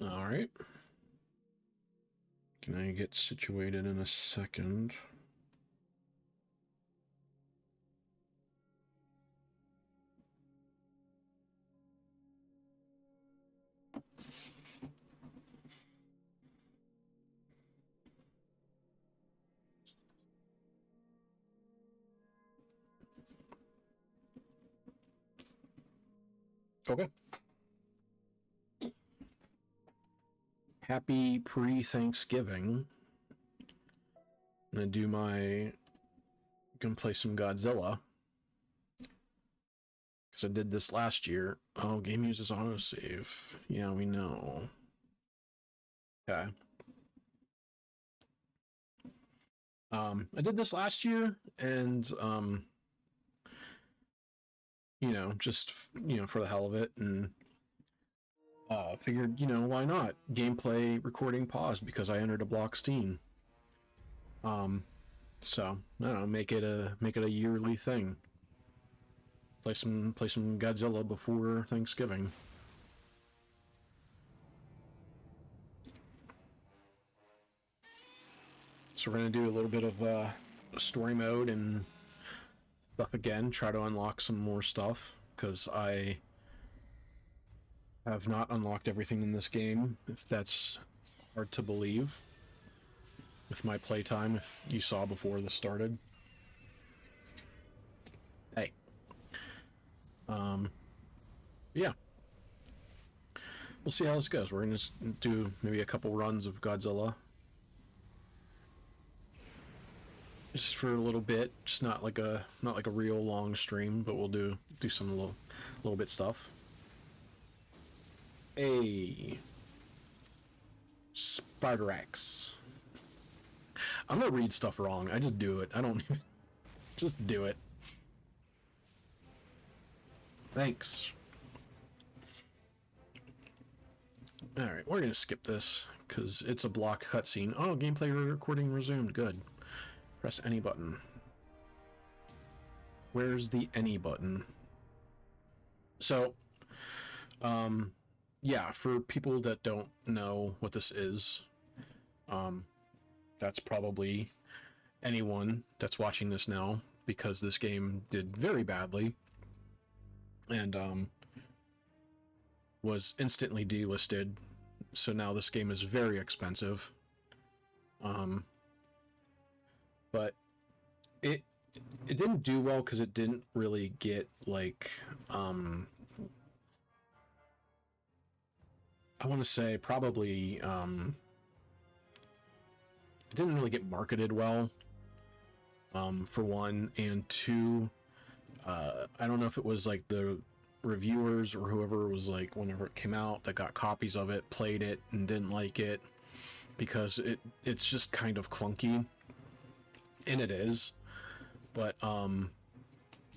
All right. Can I get situated in a second? Okay. Happy pre-Thanksgiving. I'm gonna play some Godzilla. Because I did this last year. Oh, game uses autosave. Yeah, we know. Okay. I did this last year, and just for the hell of it, and figured, why not? Gameplay recording paused because I entered a block Steam. So I don't know, make it a yearly thing. Play some Godzilla before Thanksgiving. So we're gonna do a little bit of story mode and stuff again. Try to unlock some more stuff because I have not unlocked everything in this game. If that's hard to believe, with my playtime, if you saw before this started. Hey. Yeah. We'll see how this goes. We're gonna just do maybe a couple runs of Godzilla. Just for a little bit, just not like a real long stream, but we'll do some little bit stuff. Hey, Spider-X. I'm gonna read stuff wrong. I just do it. I don't even just do it. Thanks. Alright, we're gonna skip this because it's a blocked cutscene. Oh, gameplay recording resumed. Good. Press any button. Where's the any button? So, yeah, for people that don't know what this is, that's probably anyone that's watching this now, because this game did very badly and was instantly delisted. So now this game is very expensive. But it didn't do well because it didn't really get like I want to say probably it didn't really get marketed well, for one, and two, I don't know if it was like the reviewers or whoever was like, whenever it came out, that got copies of it, played it and didn't like it because it's just kind of clunky, and it is, but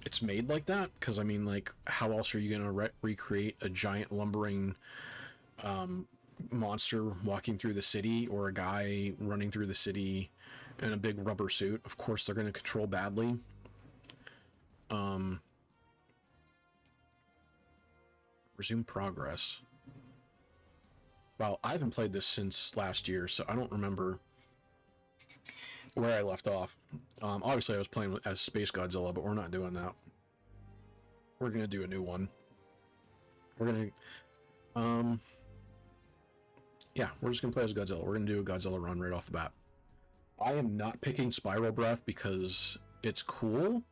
it's made like that because, I mean, like, how else are you gonna recreate a giant lumbering monster walking through the city, or a guy running through the city in a big rubber suit? Of course they're going to control badly. Resume progress. Well, I haven't played this since last year, so I don't remember where I left off. Obviously I was playing as Space Godzilla, but we're not doing that. We're going to do a new one. We're going to yeah, we're just gonna play as Godzilla. We're gonna do a Godzilla run right off the bat. I am not picking Spiral Breath because it's cool,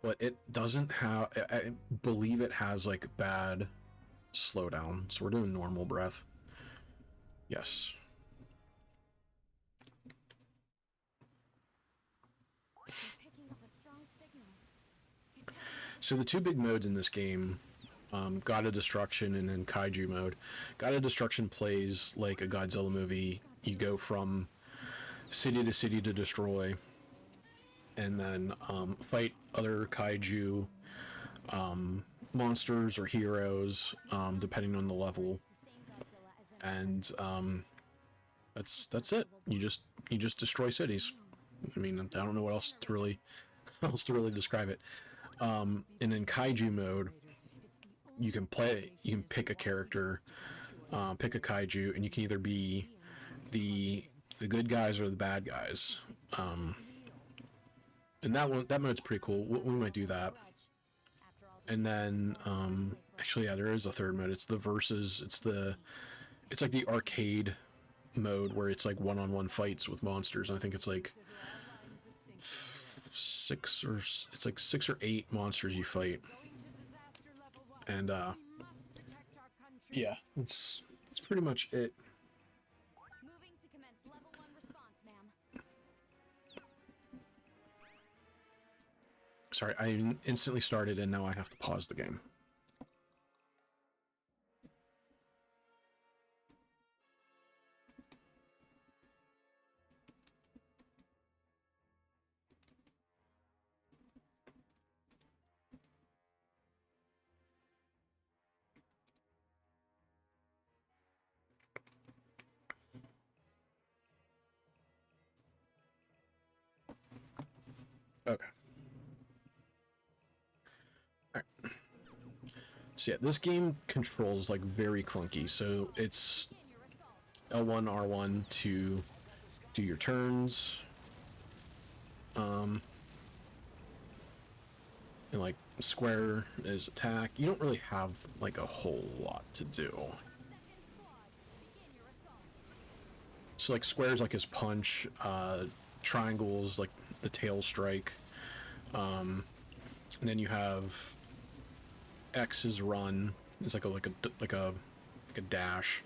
but it doesn't have, I believe it has like bad slowdown, so we're doing normal breath. Yes. So the two big modes in this game, God of Destruction and then Kaiju mode. God of Destruction plays like a Godzilla movie. You go from city to city to destroy, and then fight other Kaiju monsters or heroes, depending on the level. And that's it. You just destroy cities. I mean, I don't know what else to really describe it. And in Kaiju mode, you can pick a character pick a kaiju, and you can either be the good guys or the bad guys. And that mode's pretty cool. We might do that. And then actually, yeah, there is a third mode. It's the versus. It's like the arcade mode where it's like one-on-one fights with monsters. And I think it's like six or eight monsters you fight. And yeah, that's pretty much it. Moving to commence level 1 response, ma'am. Sorry, I instantly started and now I have to pause the game. Okay. Alright. So yeah, this game controls like very clunky, so it's L1, R1 to do your turns. And like square is attack. You don't really have like a whole lot to do. So like squares like his punch, triangles like the tail strike, and then you have X is run. It's like a dash.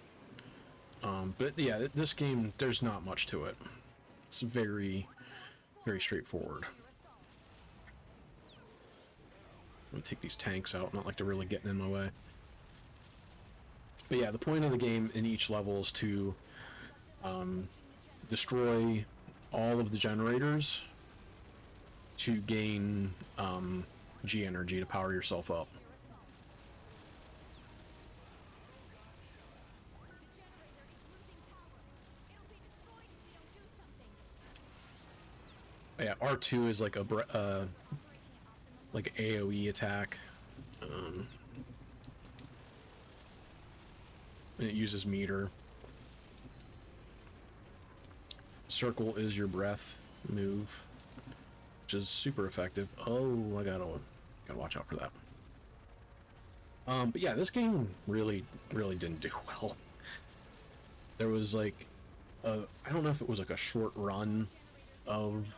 But yeah, this game there's not much to it. It's very straightforward. I'm gonna take these tanks out. Not like they're really getting in my way. But yeah, the point of the game in each level is to destroy all of the generators to gain G energy to power yourself up. Yeah, R2 is like a like AoE attack, and it uses meter. Circle is your breath move, which is super effective. Oh, I gotta watch out for that. But yeah, this game really didn't do well. There was like I don't know if it was like a short run of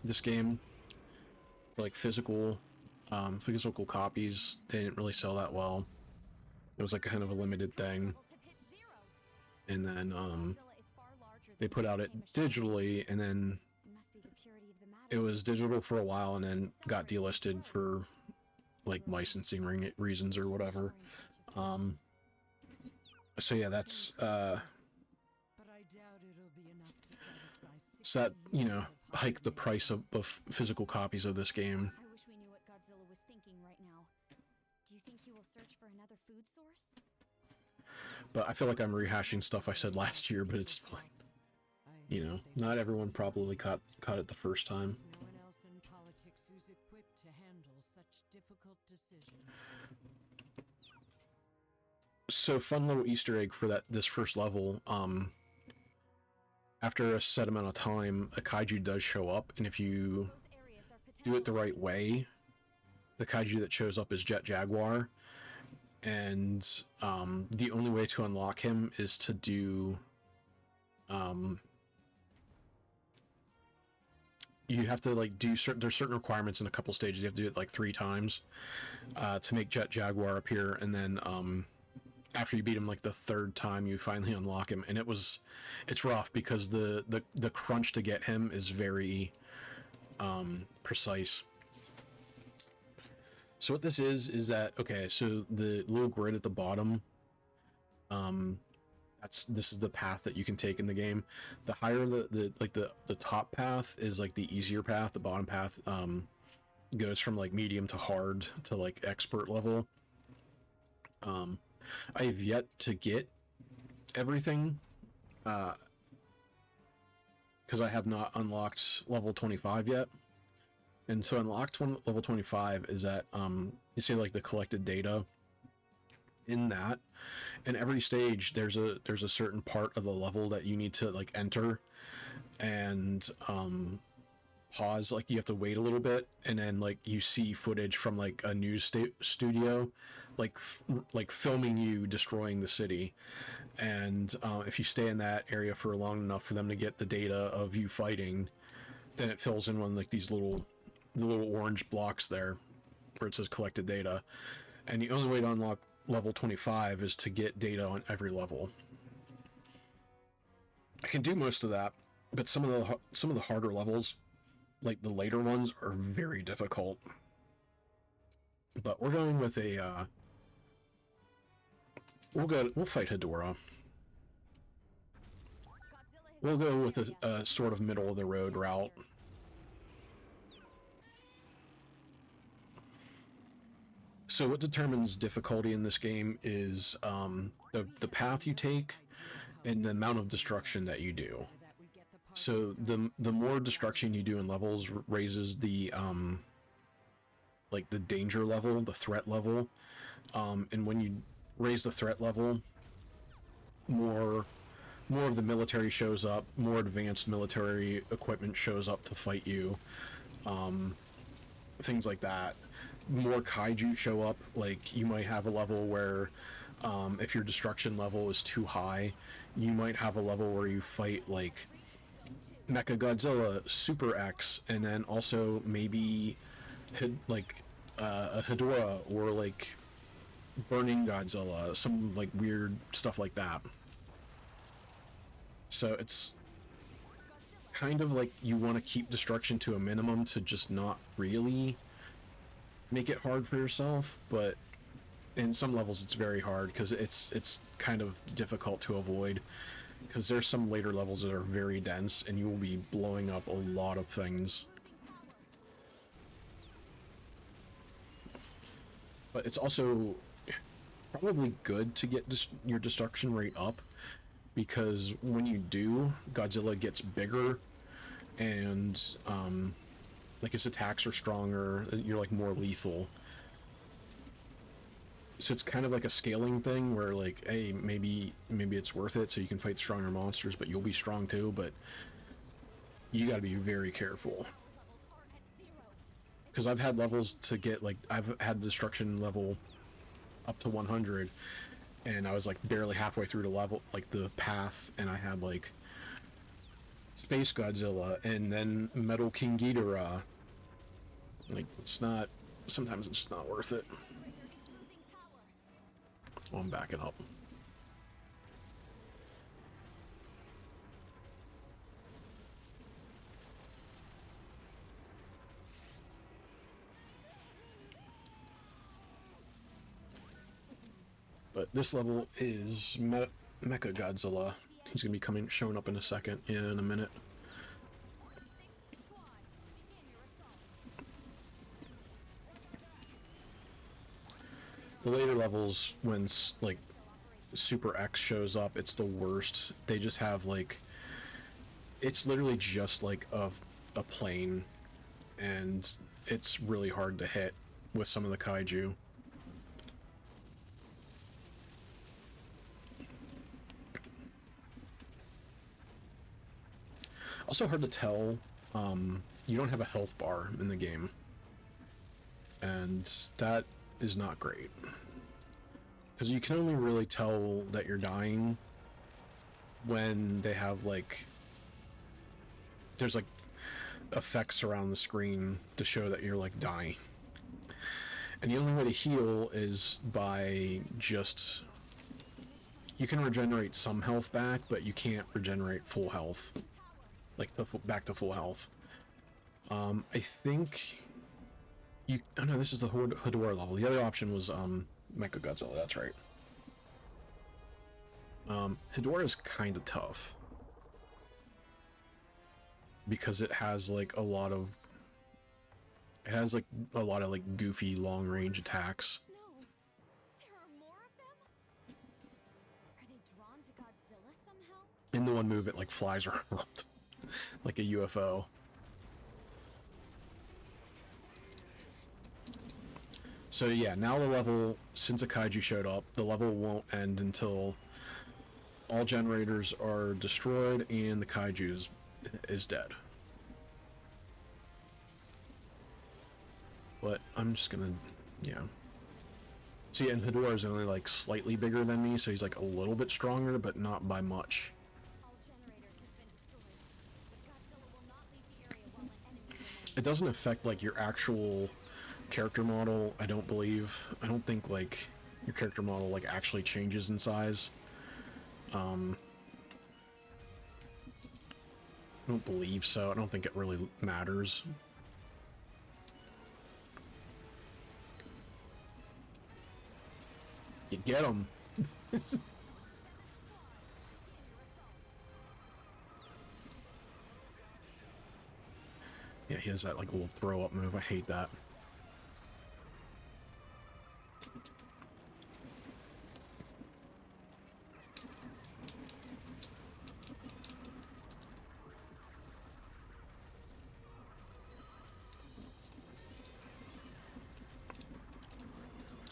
this game, like physical copies. They didn't really sell that well. It was like kind of a limited thing, and then they put out it digitally, and then it was digital for a while, and then got delisted for like licensing reasons or whatever. So yeah, that's so that, you know, hike the price of physical copies of this game. I wish we knew what Godzilla was thinking right now. Do you think he will search for another food source? But I feel like I'm rehashing stuff I said last year, but it's fine. You know, not everyone probably caught it the first time. No one else in politics who's equipped to handle such difficult decisions. So fun little Easter egg for this first level. After a set amount of time, a kaiju does show up, and if you do it the right way, the kaiju that shows up is Jet Jaguar, and the only way to unlock him is to do you have to like do there's certain requirements in a couple stages. You have to do it like 3 times to make Jet Jaguar appear, and then after you beat him like the 3rd time, you finally unlock him, and it's rough because the crunch to get him is very precise. So what this is that, okay, so the little grid at the bottom, this is the path that you can take in the game. The higher the top path is like the easier path. The bottom path goes from like medium to hard to like expert level. I have yet to get everything because I have not unlocked level 25 yet. And so unlocked level 25 is that you see like the collected data, in that. In every stage, there's a certain part of the level that you need to like enter and pause. Like you have to wait a little bit, and then like you see footage from like a news studio, like like filming you destroying the city. And if you stay in that area for long enough for them to get the data of you fighting, then it fills in one like these the little orange blocks there where it says collected data. And the only way to unlock level 25 is to get data on every level. I can do most of that, but some of the harder levels, like the later ones, are very difficult. But we're going with a we'll fight Hedorah. We'll go with a sort of middle of the road route. So what determines difficulty in this game is the path you take and the amount of destruction that you do. So the more destruction you do in levels raises the like the danger level, the threat level, and when you raise the threat level, more of the military shows up, more advanced military equipment shows up to fight you, things like that. More kaiju show up. Like you might have a level where if your destruction level is too high, you might have a level where you fight like Mecha Godzilla, Super X, and then also maybe a Hedorah or like Burning Godzilla, some like weird stuff like that. So it's kind of like you want to keep destruction to a minimum to just not really make it hard for yourself, but in some levels it's very hard because it's kind of difficult to avoid, because there's some later levels that are very dense and you will be blowing up a lot of things. But it's also probably good to get your destruction rate up, because when you do, Godzilla gets bigger and like his attacks are stronger, you're like more lethal. So it's kind of like a scaling thing where like, hey, maybe it's worth it so you can fight stronger monsters, but you'll be strong too, but you gotta be very careful. Because I've had levels to get like, I've had destruction level up to 100, and I was like barely halfway through the level, like the path, and I had like Space Godzilla and then Metal King Ghidorah. Like, it's not, sometimes it's just not worth it. Oh, I'm backing up. But this level is Mecha Godzilla. He's gonna be showing up in a second, in a minute. The later levels, when like Super X shows up, it's the worst. They just have like, it's literally just like a plane, and it's really hard to hit with some of the kaiju. Also hard to tell, you don't have a health bar in the game, and that is not great, because you can only really tell that you're dying when they have like, there's like effects around the screen to show that you're like dying, and the only way to heal is by just, you can regenerate some health back, but you can't regenerate full health, like back to full health. I think you, oh no, this is the Hedorah level. The other option was Mecha Godzilla, that's right. Hedorah is kind of tough, because it has like a lot of, like goofy long range attacks. No, there are more of them? Are they drawn to Godzilla somehow? And the one move, it like flies around like a UFO. So yeah, now the level, since a kaiju showed up, the level won't end until all generators are destroyed and the kaiju is dead. But I'm just gonna, yeah. See, and Hedorah is only like slightly bigger than me, so he's like a little bit stronger, but not by much. All generators have been destroyed, but Godzilla will not leave the area while an enemy remains. It doesn't affect like your actual character model, I don't believe. I don't think like your character model like actually changes in size. I don't believe so. I don't think it really matters. You get him. Yeah, he has that like little throw up move. I hate that.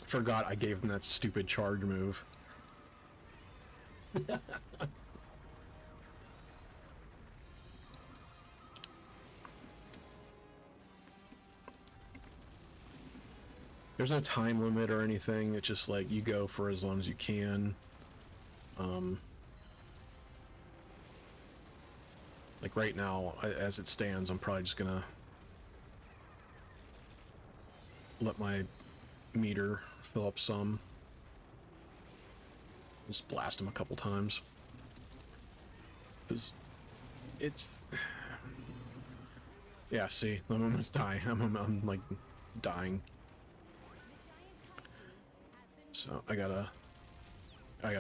Forgot I gave him that stupid charge move. There's no time limit or anything. It's just like you go for as long as you can. Like right now, as it stands, I'm probably just gonna let my meter fill up some. Just blast him a couple times. Because it's... Yeah, see, I'm almost dying. I'm like dying. So I gotta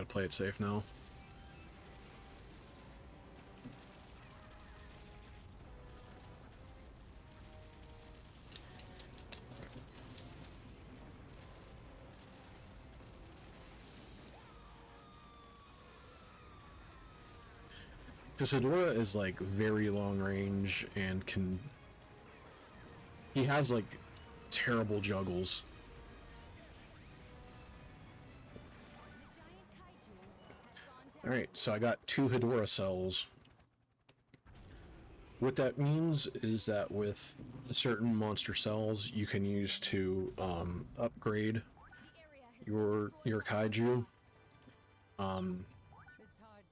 play it safe now. Because Hedorah is like very long range and can... He has like terrible juggles. Alright, so I got 2 Hedorah cells. What that means is that with certain monster cells, you can use to upgrade your kaiju. It's hard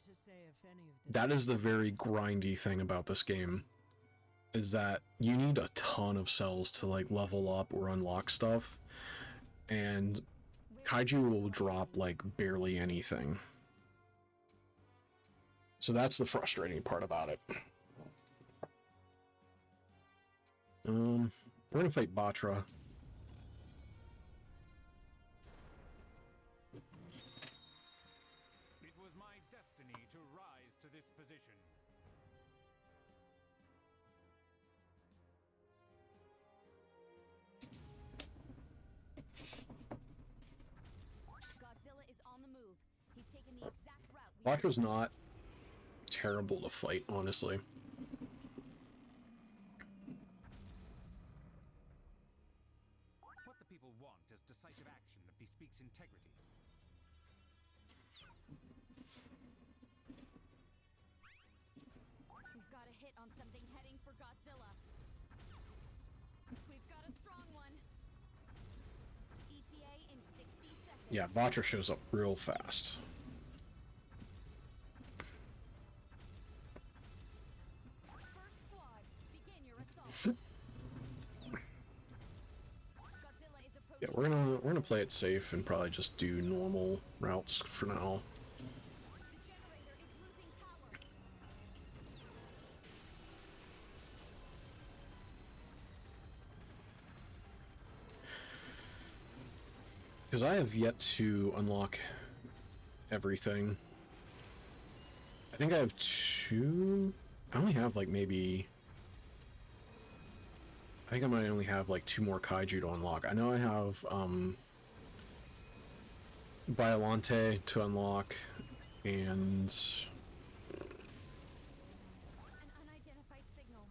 to say if any of this That is the very grindy thing about this game, is that you need a ton of cells to like level up or unlock stuff, and kaiju will drop like barely anything. So that's the frustrating part about it. We're gonna fight Batra. It was my destiny to rise to this position. Godzilla is on the move. He's taken the exact route we Batra's not terrible to fight, honestly. What the people want is decisive action that bespeaks integrity. We've got a hit on something heading for Godzilla. We've got a strong one. ETA in 60 seconds. Yeah, Batra shows up real fast. First squad, begin your assault. Godzilla is approaching. Yeah, we're gonna play it safe and probably just do normal routes for now. The generator is losing power. Because I have yet to unlock everything. I think I have 2... I only have like maybe... I think I might only have like 2 more kaiju to unlock. I know I have Biolante to unlock, and An unidentified signal.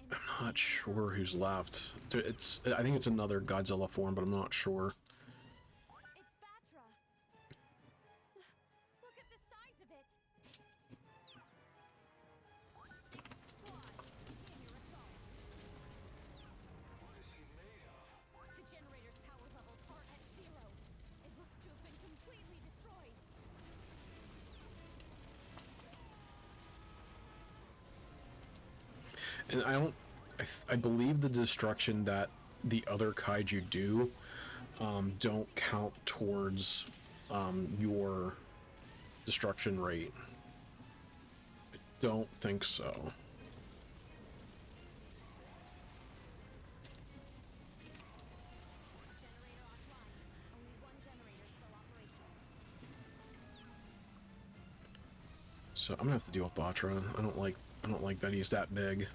In the I'm Not sure who's left. I think it's another Godzilla form, but I'm not sure. It's Batra. Look at the size of it. Sixth squad, begin your assault. The generator's power levels are at 0. It looks to have been completely destroyed. And I believe the destruction that the other kaiju do don't count towards your destruction rate. I don't think so. Generator offline. Only one generator still operational. So I'm gonna have to deal with Batra. I don't like that he's that big.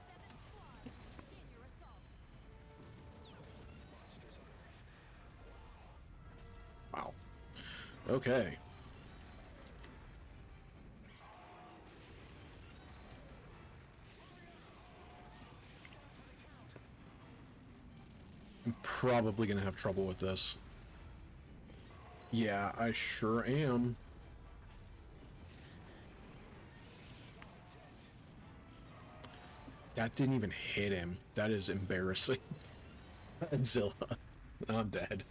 Seventh squad, begin your assault. Wow. Okay. I'm probably gonna have trouble with this. Yeah, I sure am. That didn't even hit him. That is embarrassing. Godzilla. I'm dead.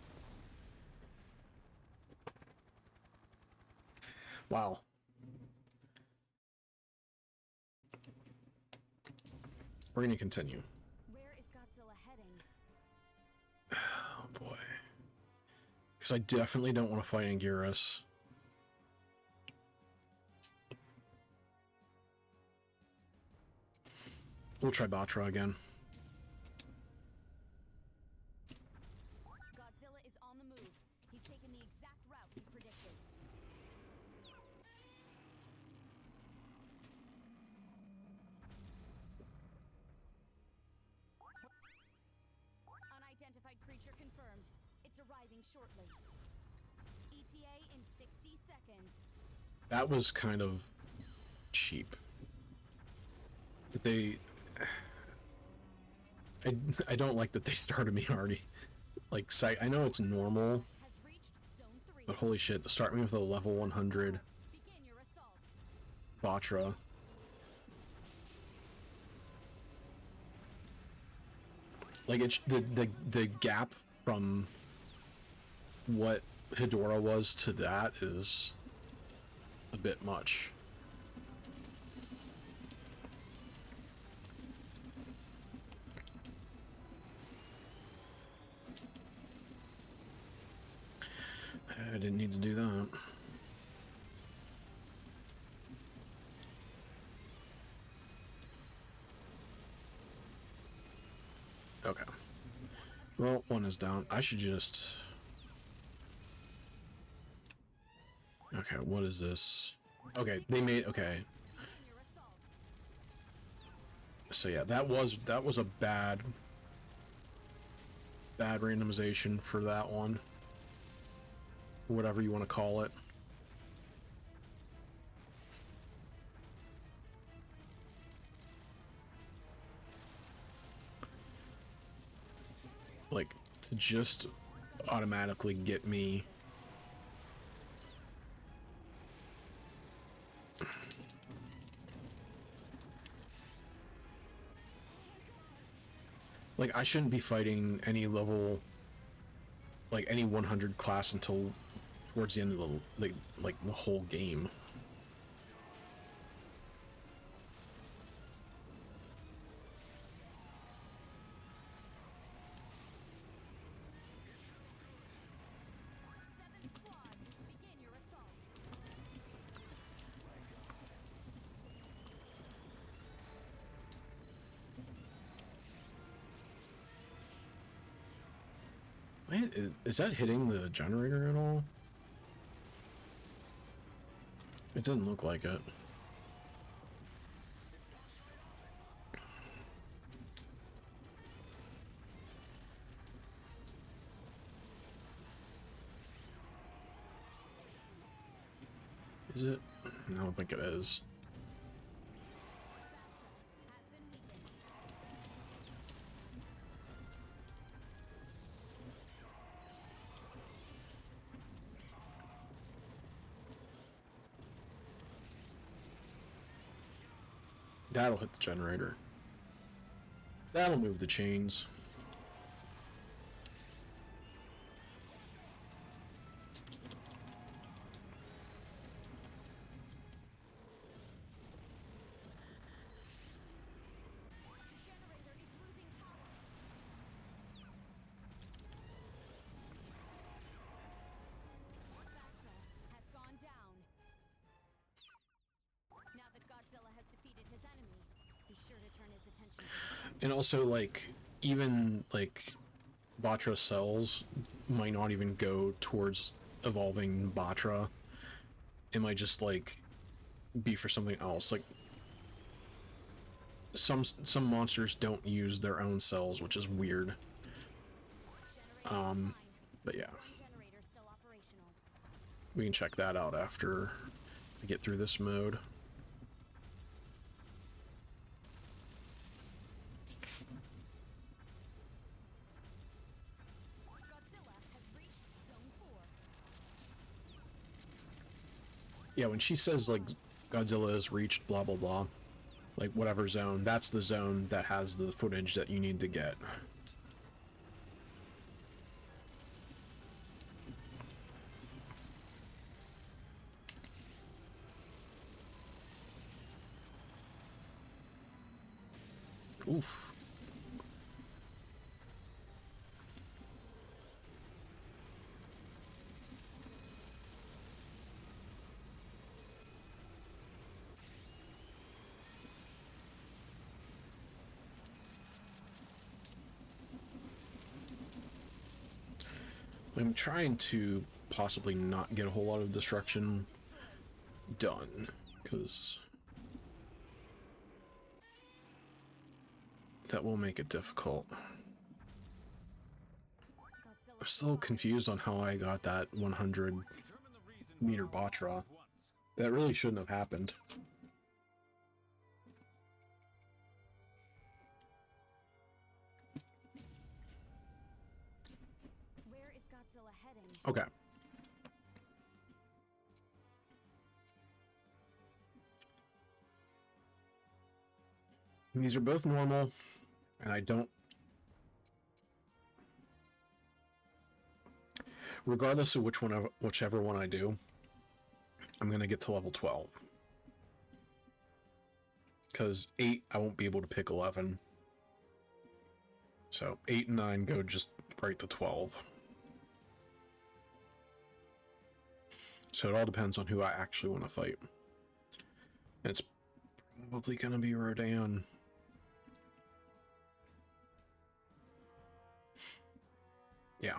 Wow. We're gonna continue. Where is Godzilla heading? Oh boy. Because I definitely don't want to fight Anguirus. We'll try Batra again. Godzilla is on the move. He's taken the exact route he predicted. Unidentified creature confirmed. It's arriving shortly. ETA in 60 seconds. That was kind of cheap. That they... I don't like that they started me already. Like, I know it's normal, Has reached zone 3. but holy shit, to start me with a level 100 Begin your assault. Batra. Like, it's the gap from what Hedorah was to that is a bit much. I didn't need to do that. Okay. Well, one is down. I should just... Okay, what is this? Okay, they made... Okay. Begin your assault. So yeah, that was a bad randomization for that one. Whatever you want to call it. Like, to just automatically get me... Like, I shouldn't be fighting any level... Like, any 100 class until towards the end of the whole game. Seventh squad, begin your assault. Wait, is that hitting the generator at all? It didn't look like it. Is it? I don't think it is. That'll hit the generator. That'll move the chains. And also, like, even, like, Batra cells might not even go towards evolving Batra. It might just, like, be for something else. Like, some monsters don't use their own cells, which is weird. But yeah. We can check that out after we get through this mode. Yeah, when she says, like, Godzilla has reached blah blah blah, like, whatever zone, that's the zone that has the footage that you need to get. Oof. I'm trying to possibly not get a whole lot of destruction done, because that will make it difficult. I'm still confused on how I got that 100-meter Batra. That really shouldn't have happened. Where is Godzilla heading? Okay. These are both normal, and I don't... Regardless of whichever one I do, I'm gonna get to level 12. Because 8, I won't be able to pick 11. So 8 and 9 go just right to 12. So it all depends on who I actually want to fight. And it's probably gonna be Rodan. Yeah.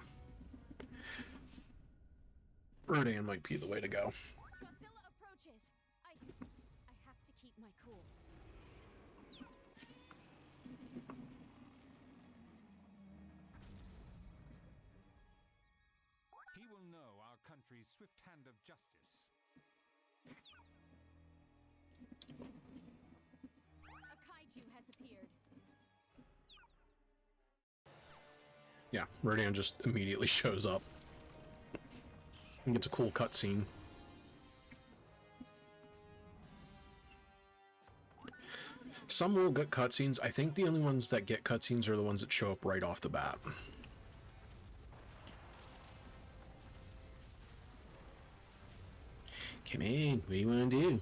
Rodan might be the way to go. Godzilla approaches. I have to keep my cool. He will know our country's swift hand of justice. A kaiju has appeared. Yeah, Rodan just immediately shows up. And gets a cool cutscene. Some will get cutscenes. I think the only ones that get cutscenes are the ones that show up right off the bat. Come in, what do you want to do?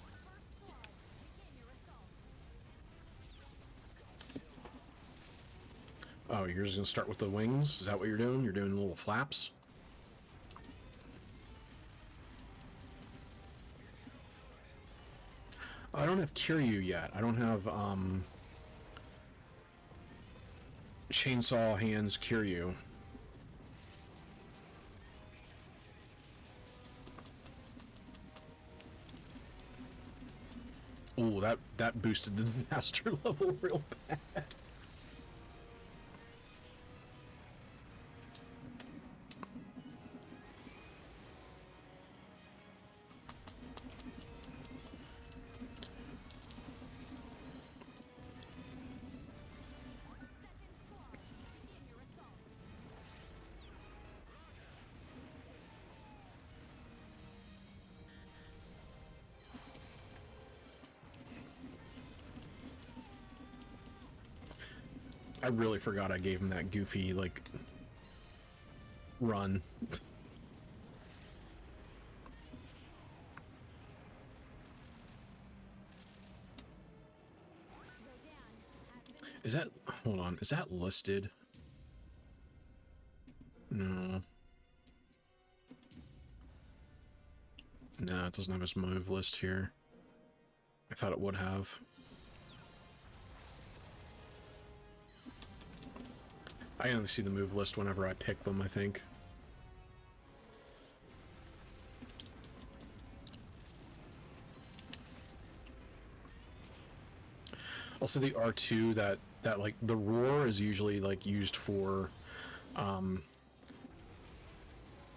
First squad, begin your assault. Oh, you're just gonna start with the wings? Is that what you're doing? You're doing little flaps? I don't have Kiryu yet. I don't have, Chainsaw Hands Kiryu. Ooh, that boosted the disaster level real bad. I really forgot I gave him that goofy, like, run. Is that... hold on, is that listed? No. No, it doesn't have his move list here. I thought it would have. I only see the move list whenever I pick them, I think. Also, the R2, that like, the roar is usually, like, used for,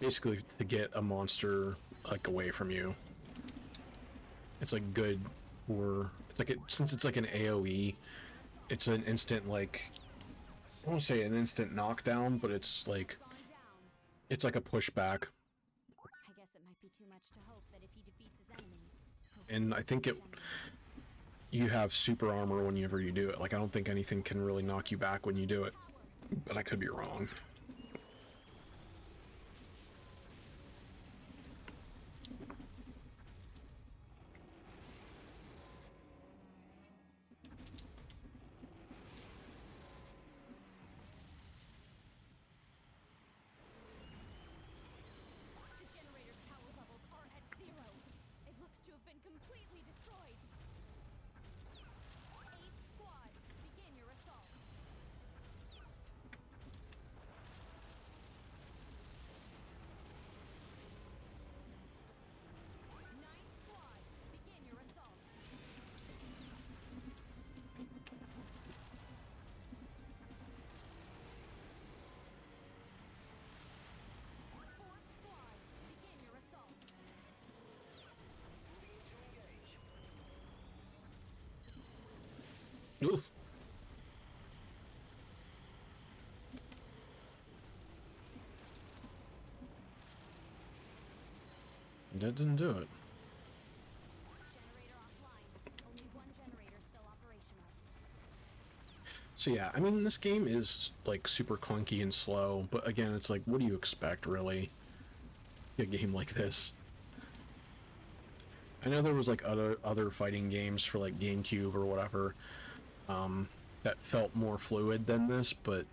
basically to get a monster, like, away from you. It's, like, good for, it's like, since it's, like, an AoE, it's an instant, like, I won't say an instant knockdown, but it's, like, it's like a pushback. I guess it might be too much to hope that if he defeats his enemy, And I think you have super armor whenever you do it. Like, I don't think anything can really knock you back when you do it. But I could be wrong. the generator's power levels are at 0. It looks to have been completely destroyed. 8th squad, begin your assault. 9th squad, begin your assault. Fourth squad, begin your assault. Oof. That didn't do it. Generator offline. Only one generator still operational. So yeah, I mean, this game is, like, super clunky and slow, but again, it's like, what do you expect, really? A game like this. I know there was, like, other fighting games for, like, GameCube or whatever, that felt more fluid than this, but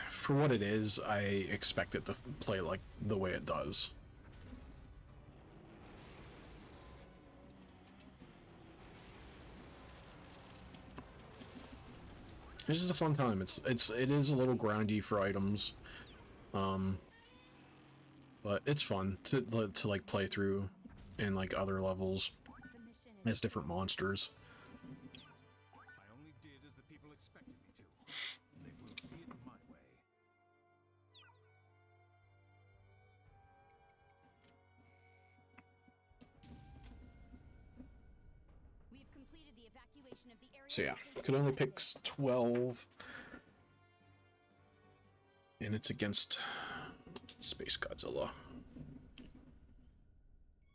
for what it is, I expect it to play, like, the way it does. It's just a fun time. It is a little grindy for items, but it's fun to like play through in, like, other levels The mission is as different monsters. I only did as the people expected me to. They will see it my way. We have completed the evacuation of the area. So yeah, could only pick 12, and it's against Space Godzilla.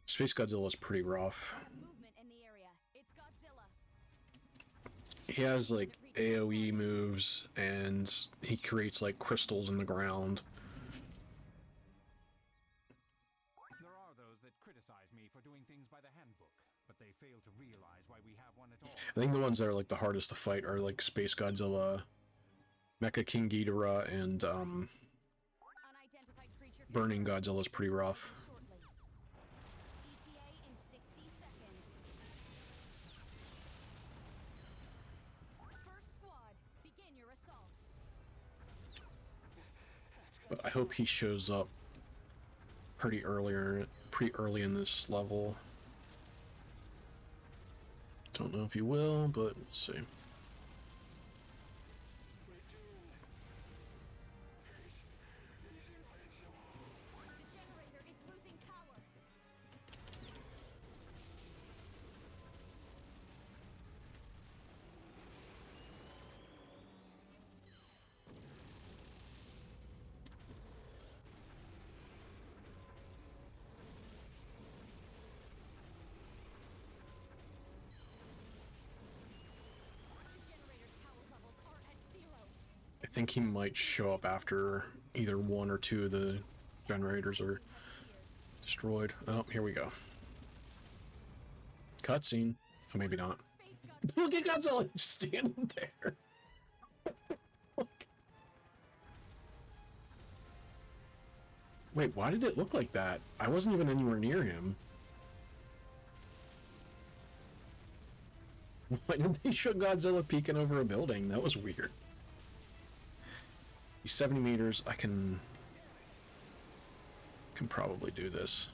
Space Godzilla is pretty rough. Movement in the area. It's Godzilla. He has, like, AoE moves, and he creates, like, crystals in the ground. There are those that criticize me for doing things by the handbook, but they fail to realize why we have one at all. I think the ones that are, like, the hardest to fight are, like, Space Godzilla, Mecha King Ghidorah, and Unidentified creature. Burning Godzilla is pretty rough. Shortly. ETA in 60 seconds. First squad, begin your assault. But I hope he shows up pretty early in this level. Don't know if he will, but we'll see. The generator is losing power. think he might show up after either one or two of the generators are destroyed. Oh, here we go. Cutscene. Oh, maybe not. Look at Godzilla just standing there. Wait, why did it look like that? I wasn't even anywhere near him. Why did they show Godzilla peeking over a building? That was weird. He's 70 meters. I can probably do this.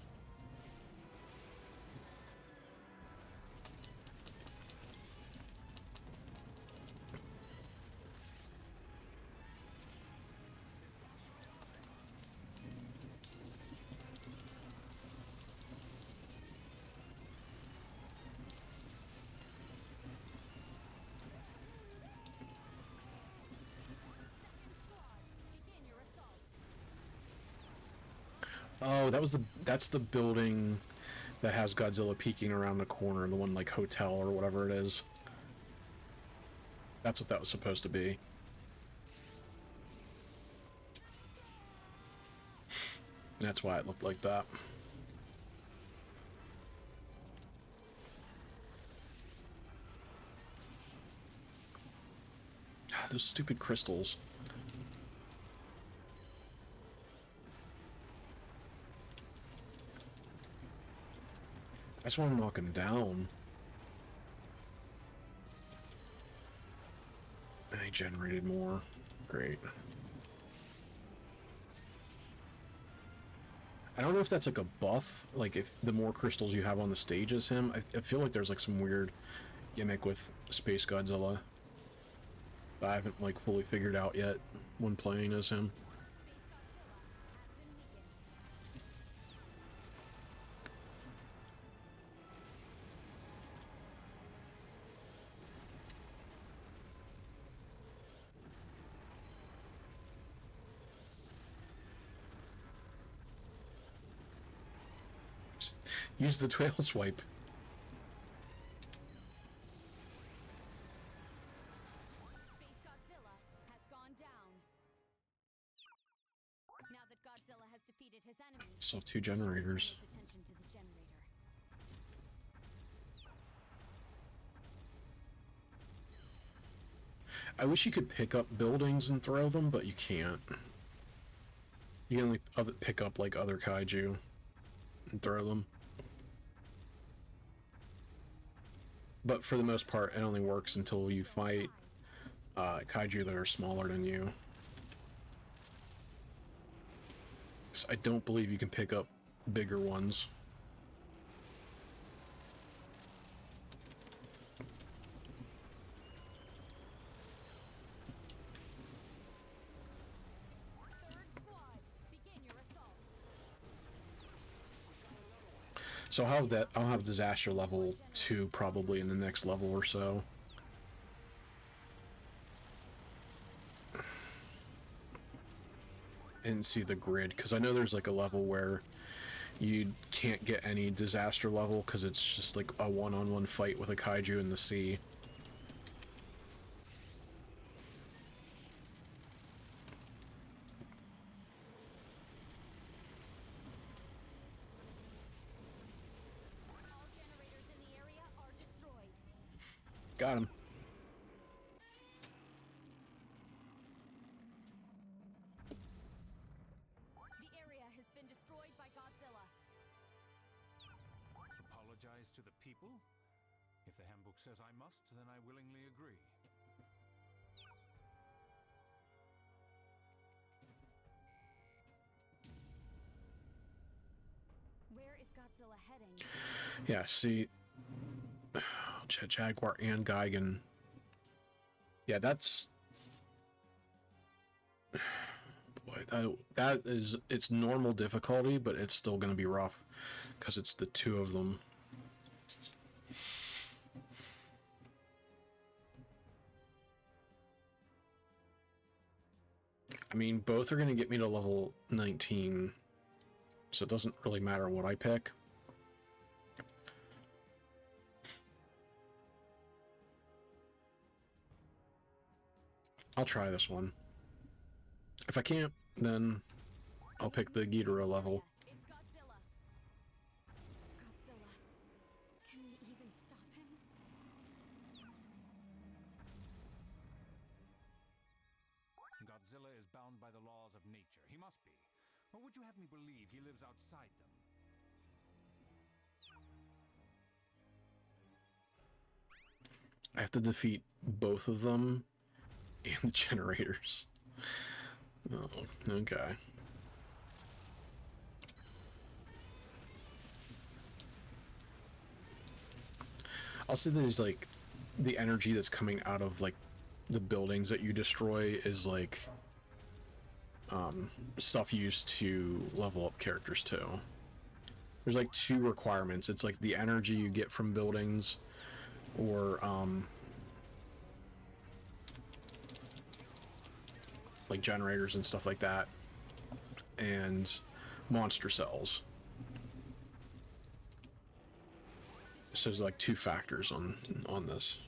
Oh, that's the building that has Godzilla peeking around the corner, the one like hotel or whatever it is. That's what that was supposed to be. That's why it looked like that. Ah, those stupid crystals. I just want to knock him down. I generated more. Great. I don't know if that's like a buff, like if the more crystals you have on the stage as him. I feel like there's like some weird gimmick with Space Godzilla that I haven't like fully figured out yet when playing as him. Use the tail swipe. Space Godzilla has gone down. Now that Godzilla has defeated his enemy, Still have 2 generators. pays attention to the generator. I wish you could pick up buildings and throw them, but you can't. You can only pick up like other kaiju and throw them. But for the most part, it only works until you fight kaiju that are smaller than you. So I don't believe you can pick up bigger ones. Third squad, begin your assault. So I'll have disaster level 2 probably in the next level or so. And see the grid, because I know there's like a level where you can't get any disaster level because it's just like a one-on-one fight with a kaiju in the sea. All generators in the area are destroyed. Got him. The area has been destroyed by Godzilla. Apologize to the people? If the handbook says I must, then I willingly agree. Where is Godzilla heading? Yeah, see, Jaguar and Gigan. Yeah, that's boy, that is, it's normal difficulty, but it's still gonna be rough because it's the 2 of them. I mean, both are gonna get me to level 19, so it doesn't really matter what I pick. I'll try this one. If I can't, then I'll pick the Ghidorah level. It's Godzilla. Godzilla. Can we even stop him? Godzilla is bound by the laws of nature. He must be. Or would you have me believe he lives outside them? I have to defeat both of them and the generators. Oh, okay. Also, there's like the energy that's coming out of like the buildings that you destroy is like stuff used to level up characters too. There's like two requirements. It's like the energy you get from buildings, or like generators and stuff like that, and monster cells. So there's like two factors on this.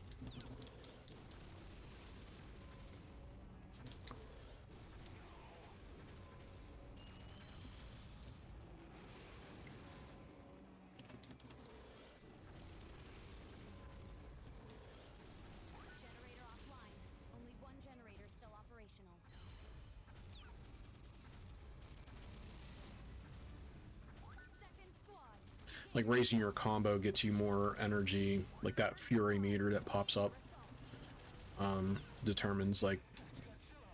Generator offline. Only one generator still operational. Second squad. Like raising your combo gets you more energy, like that fury meter that pops up determines like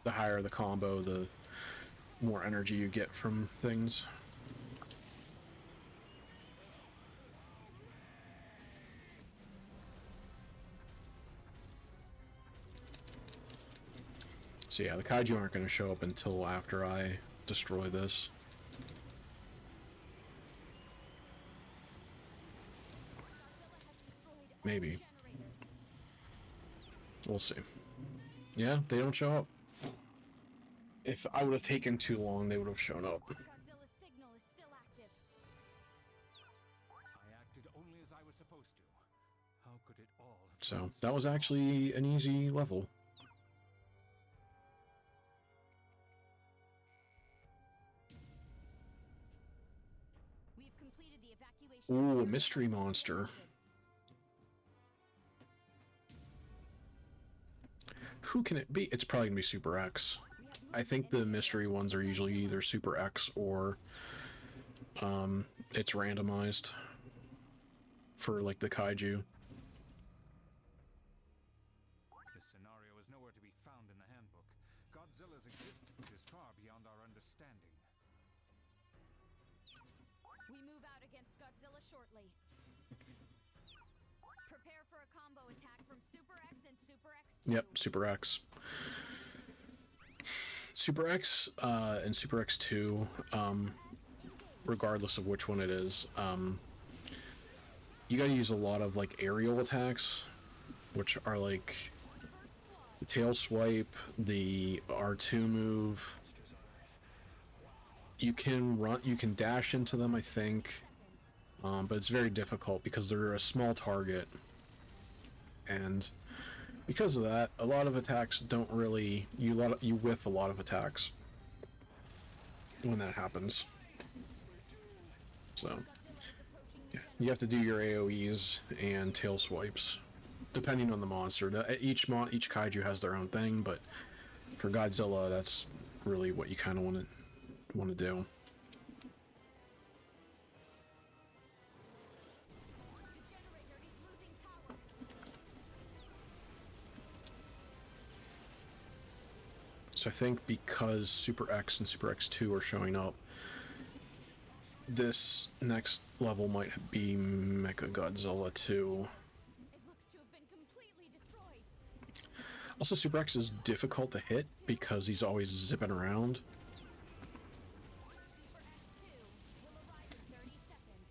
the higher the combo, the more energy you get from things. So yeah, the kaiju aren't going to show up until after I destroy this. Maybe. We'll see. Yeah, they don't show up. If I would have taken too long, they would have shown up. Godzilla's signal is still active. I acted only as I was supposed to. How could it all have So gone that was wrong? actually an easy level. We've completed the evacuation. Ooh, mystery monster. Who can it be? It's probably gonna be Super X. I think the mystery ones are usually either Super X or it's randomized for like the kaiju. This scenario is nowhere to be found in the handbook. Godzilla's existence is far beyond our understanding. We move out against Godzilla shortly. Prepare for a combo attack from Super X and Super X2. Yep, Super X. Super X and Super X2, regardless of which one it is, you gotta use a lot of like aerial attacks, which are like the tail swipe, the R2 move. You can run, you can dash into them, I think, but it's very difficult because they're a small target, and because of that, a lot of attacks don't really, you whiff a lot of attacks when that happens. So yeah, you have to do your AoEs and tail swipes depending on the monster. Each kaiju has their own thing, but for Godzilla, that's really what you kind of want to do. The generator is losing power. So I think because Super X and Super X2 are showing up, this next level might be Mecha Godzilla 2. It looks to have been completely destroyed. Also, Super X is difficult to hit because he's always zipping around. Super X2 will arrive in 30 seconds.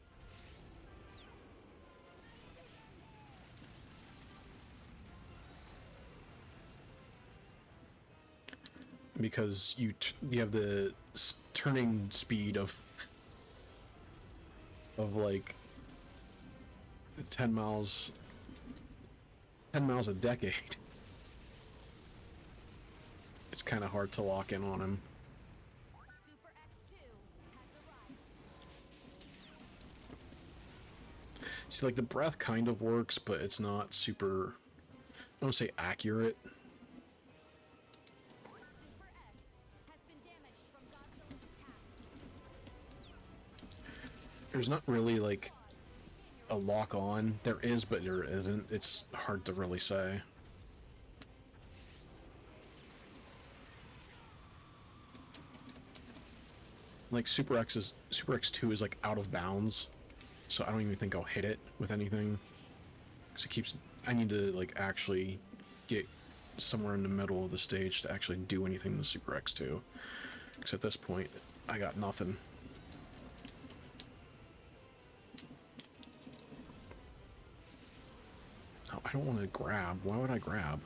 Because you have the turning speed of like 10 miles a decade. It's kind of hard to lock in on him. See, like, the breath kind of works, but it's not super, I don't want to say accurate. Super X has been damaged from Godzilla's attack. There's not really, like, a lock on. There is, but there isn't. It's hard to really say. Like, Super X2 is, like, out of bounds. So I don't even think I'll hit it with anything. Because it keeps... I need to, like, actually get somewhere in the middle of the stage to actually do anything with Super X2. Because at this point, I got nothing. Oh, I don't want to grab. Why would I grab?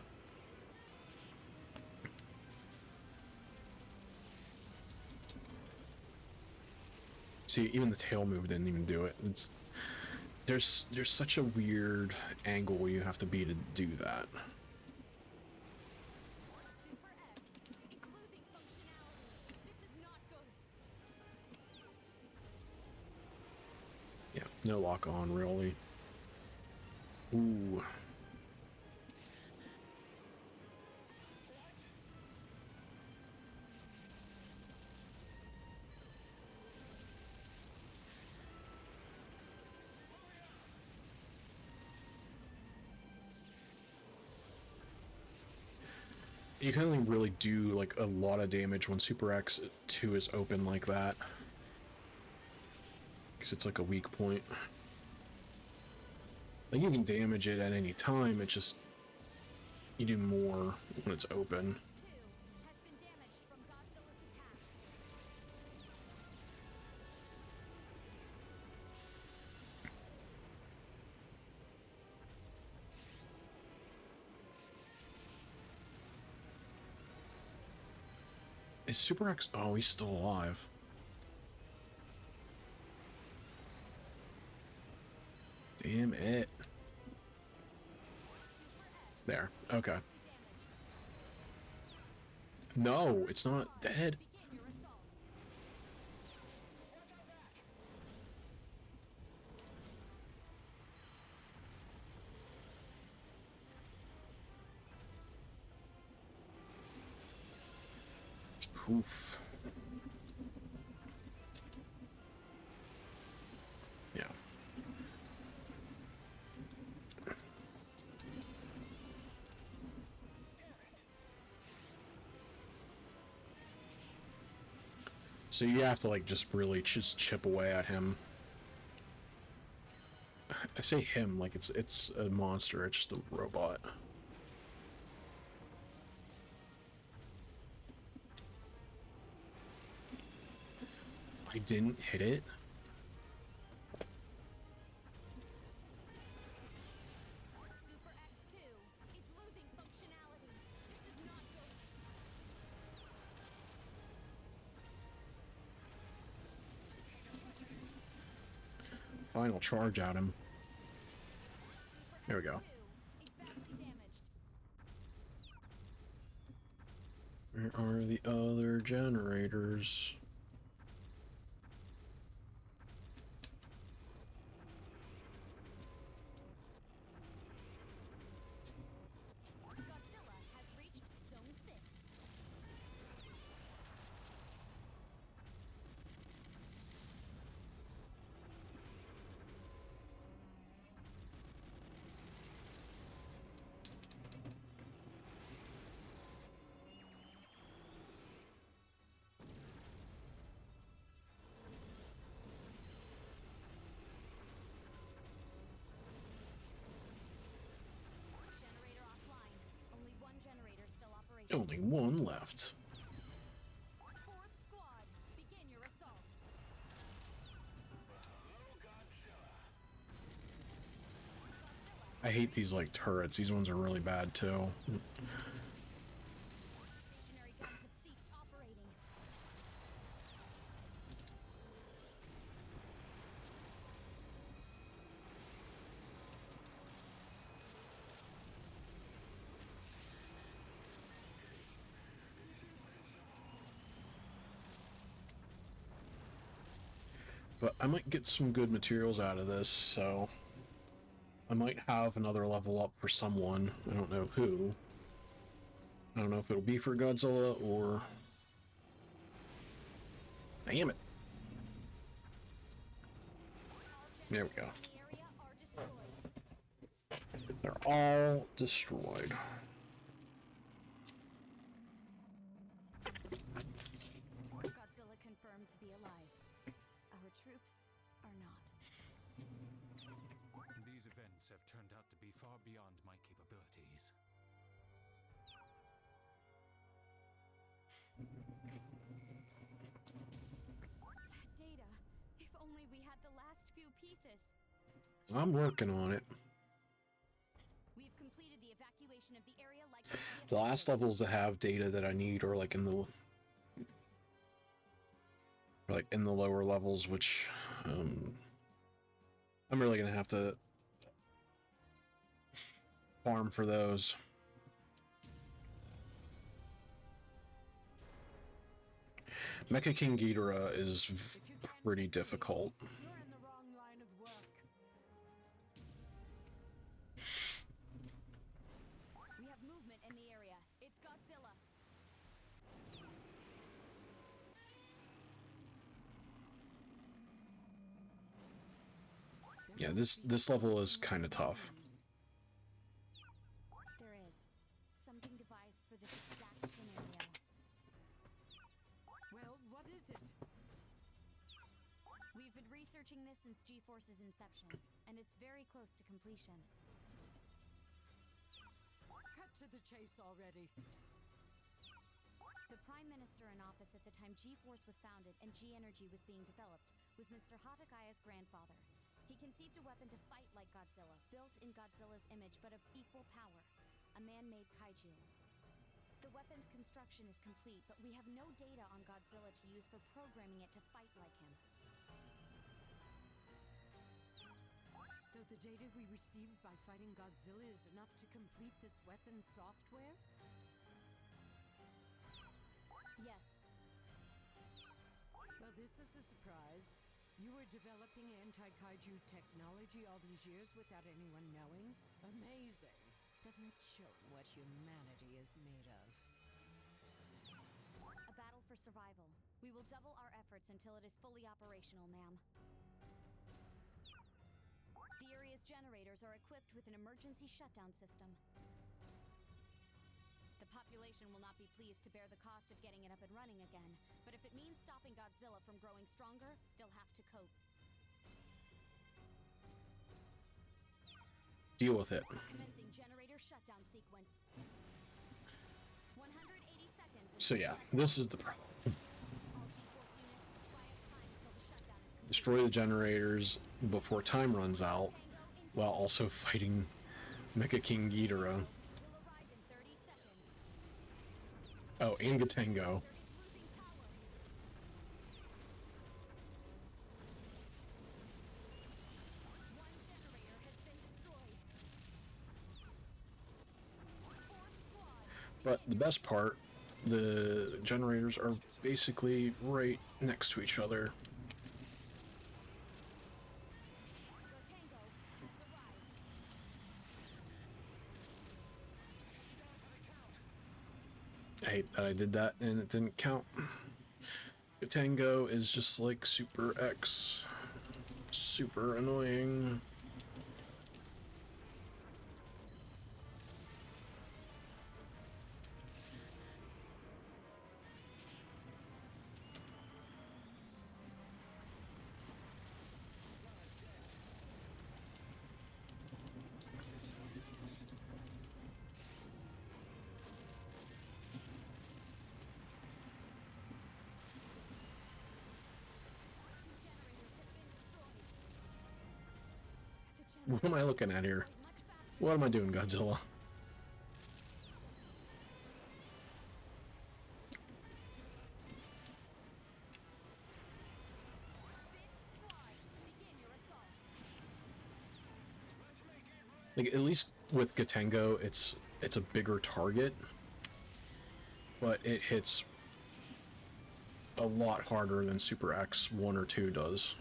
See, even the tail move didn't even do it. It's there's such a weird angle you have to be to do that. Super X is losing functionality. This is not good. Yeah, no lock on really. Ooh. You can only really do like a lot of damage when Super X2 is open like that. Because it's like a weak point. Like you can damage it at any time, it's just you do more when it's open. X2 has been damaged from Godzilla's attack. Is Super X... Oh, he's still alive. Damn it. There. Okay. No, it's not dead. Begin your assault. Oof. Yeah. So you have to like just really just chip away at him. I say him like it's a monster, it's just a robot. I didn't hit it. Super X2 is losing functionality. This is not good. Final charge at him. Super There we go. X2 is badly damaged. Where are the other generators? Godzilla has reached Zone 6. Generator offline. Only one generator still operational. Only one left. Fourth squad, begin your assault. I hate these like turrets. These ones are really bad too. Stationary guns have ceased operating. But I might get some good materials out of this, so I might have another level up for someone. I don't know who. I don't know if it'll be for Godzilla or... Damn it. There we go. They're all destroyed. Godzilla confirmed to be alive. Our troops are not. These events have turned out to be far beyond my capabilities. That data. If only we had the last few pieces. I'm working on it. We've completed the evacuation of the area like The last levels that have data that I need are like in the lower levels, which I'm really gonna have to farm for those. Mecha King Ghidorah is pretty difficult. You're in the wrong line of work. We have movement in the area. It's Godzilla. Yeah, this level is kind of tough. There is something devised for this exact scenario. Well, what is it? We've been researching this since G-Force's inception, and it's very close to completion. Cut to the chase already. The Prime Minister in office at the time G-Force was founded and G-Energy was being developed was Mr. Hatakaya's grandfather. He conceived a weapon to fight like Godzilla, built in Godzilla's image but of equal power, a man-made kaiju. The weapon's construction is complete, but we have no data on Godzilla to use for programming it to fight like him. So the data we received by fighting Godzilla is enough to complete this weapon's software? Yes. Well, this is a surprise. You were developing anti-kaiju technology all these years without anyone knowing? Amazing. Doesn't it show what humanity is made of? A battle for survival. We will double our efforts until it is fully operational, ma'am. The area's generators are equipped with an emergency shutdown system. The population will not be pleased to bear the cost of getting it up and running again, but if it means stopping Godzilla from growing stronger, they'll have to cope. Deal with it. Commencing generator shutdown sequence. 180 seconds. So yeah, this is the problem. All G-Force units, buy us time until the shutdown is complete. Destroy the generators before time runs out, while also fighting Mecha King Ghidorah. We'll arrive in 30 seconds. Oh, and Gatengo. It's losing power. One generator has been destroyed. Fourth squad. But the best part, the generators are basically right next to each other. Gotengo has arrived. I hate that I did that and it didn't count. Gatengo is just like Super X. Super annoying. What am I looking at here? What am I doing, Godzilla? Like, at least with Gatengo, it's a bigger target, but it hits a lot harder than Super X 1 or 2 does.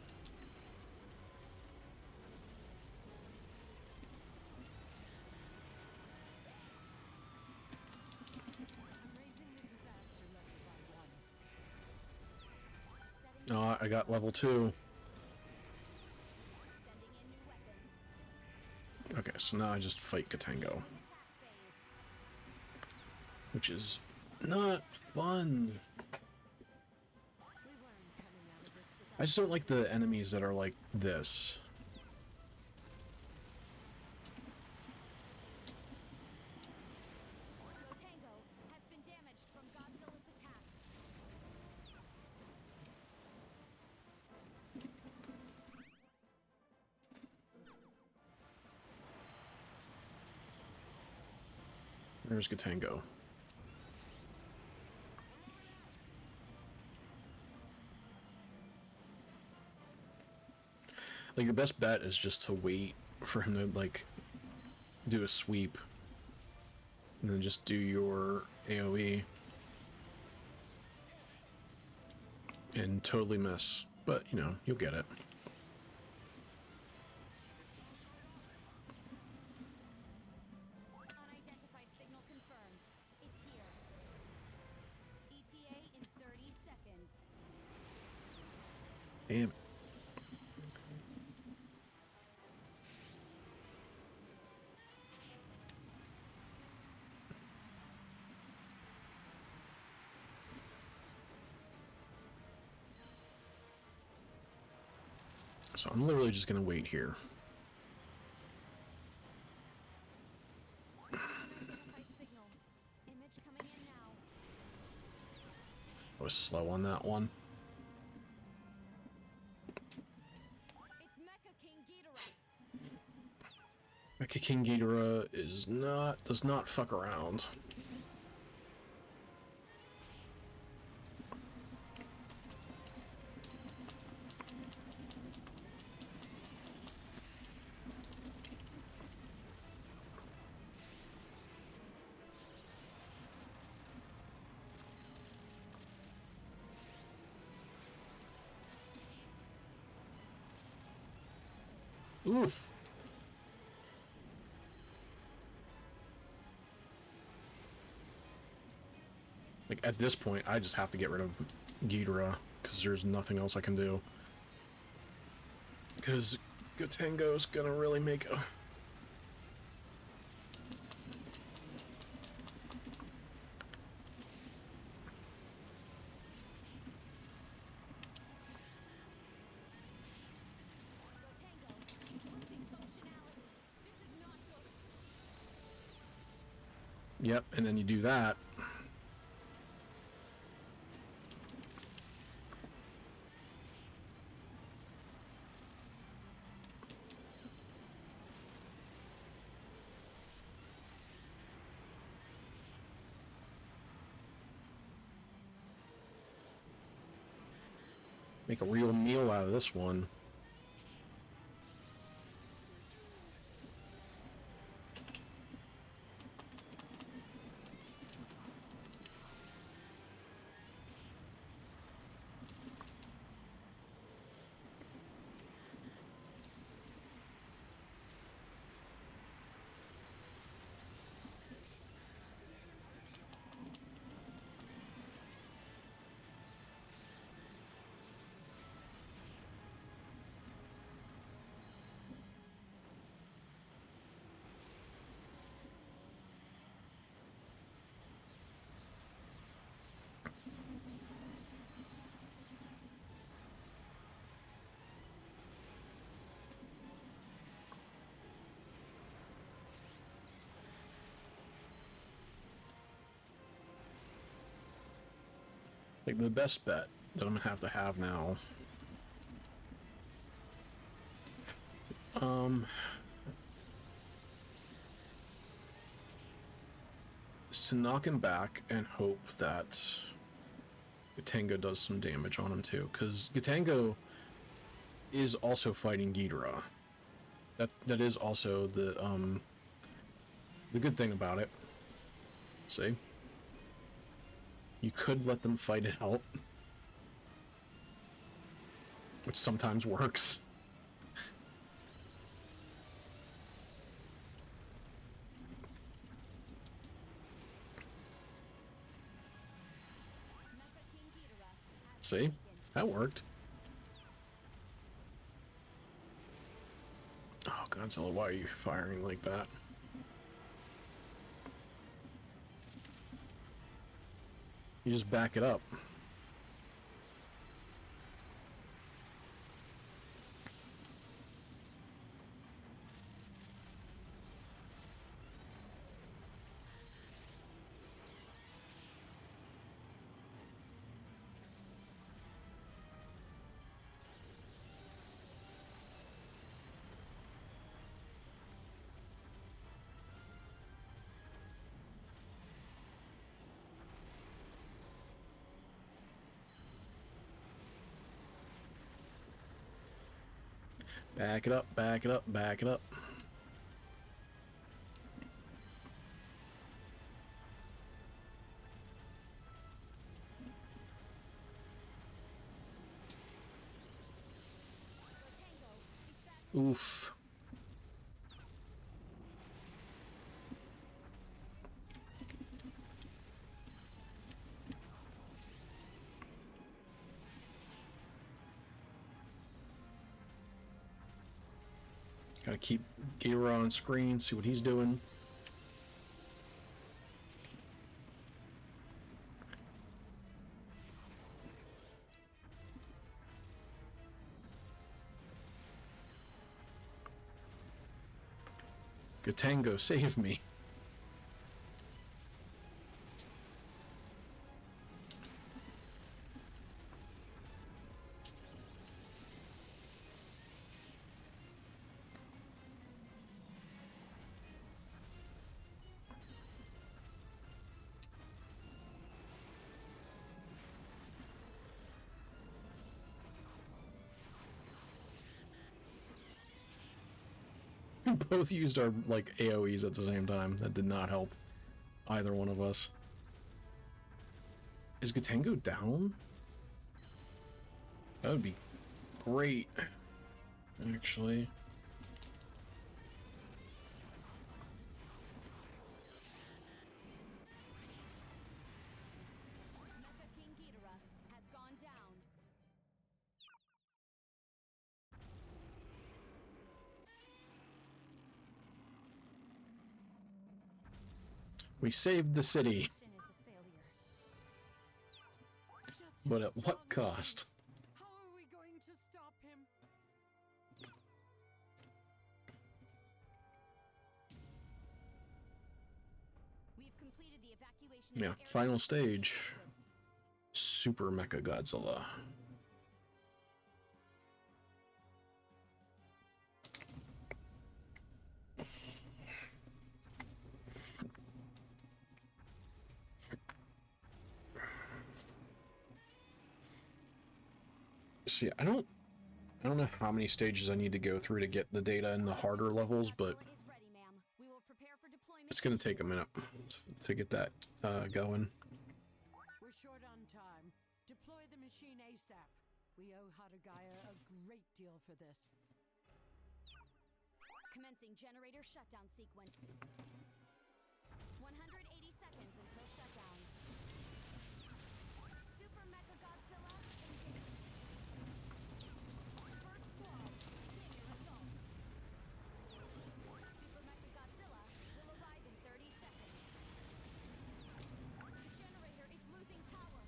I got level 2. Sending in new weapons. Okay, so now I just fight Gotengo, Attack phase. which is not fun. We weren't coming out of this without I just don't like the enemies that are like this. Gotengo has been damaged from Godzilla's attack. There's Gotengo. Like, your best bet is just to wait for him to, like, do a sweep. And then just do your AoE. And totally miss. But, you know, you'll get it. Unidentified signal confirmed. It's here. ETA in 30 seconds. Damn it. So I'm literally just gonna wait here. Unidentified signal. Image coming in now. I was slow on that one. It's Mecha King Ghidorah. Mecha King Ghidorah does not fuck around. Oof. Like, at this point, I just have to get rid of Ghidorah, because there's nothing else I can do. Because Gotengo's gonna really make a... Gotengo, he's losing functionality. This is not good. Yep, and then you do that. Make a real meal out of this one. Like, the best bet that I'm gonna have now. Is to knock him back and hope that Gotengo does some damage on him too, because Gotengo is also fighting Ghidorah. That is also the good thing about it. See? You could let them fight it out, which sometimes works. Mecha King Ghidorah has See? weakened. That worked. Godzilla, why are you firing like that? You just back it up. Back it up, back it up, back it up. Oof. Gotta keep Gira on screen, see what he's doing. Gotango, save me. We both used our, like, AoEs at the same time. That did not help either one of us. Is Gotango down? That would be great, actually. Mecha King Ghidorah has gone down. We saved the city, Mission is a failure. but at what cost? How are we going to stop him? We've completed the evacuation. Yeah, of the area final to be stage. affected. Super Mecha Godzilla. See, I don't know how many stages I need to go through to get the data in the harder levels, but Godzilla is ready, ma'am. We will prepare for deployment. it's gonna take a minute to get that going. We're short on time. Deploy the machine ASAP. We owe Hatagaya a great deal for this. Commencing generator shutdown sequence. 180 seconds until shutdown. Super Mecha Godzilla, engage. First squad, begin your assault. Super Mecha Godzilla will arrive in 30 seconds. The generator is losing power.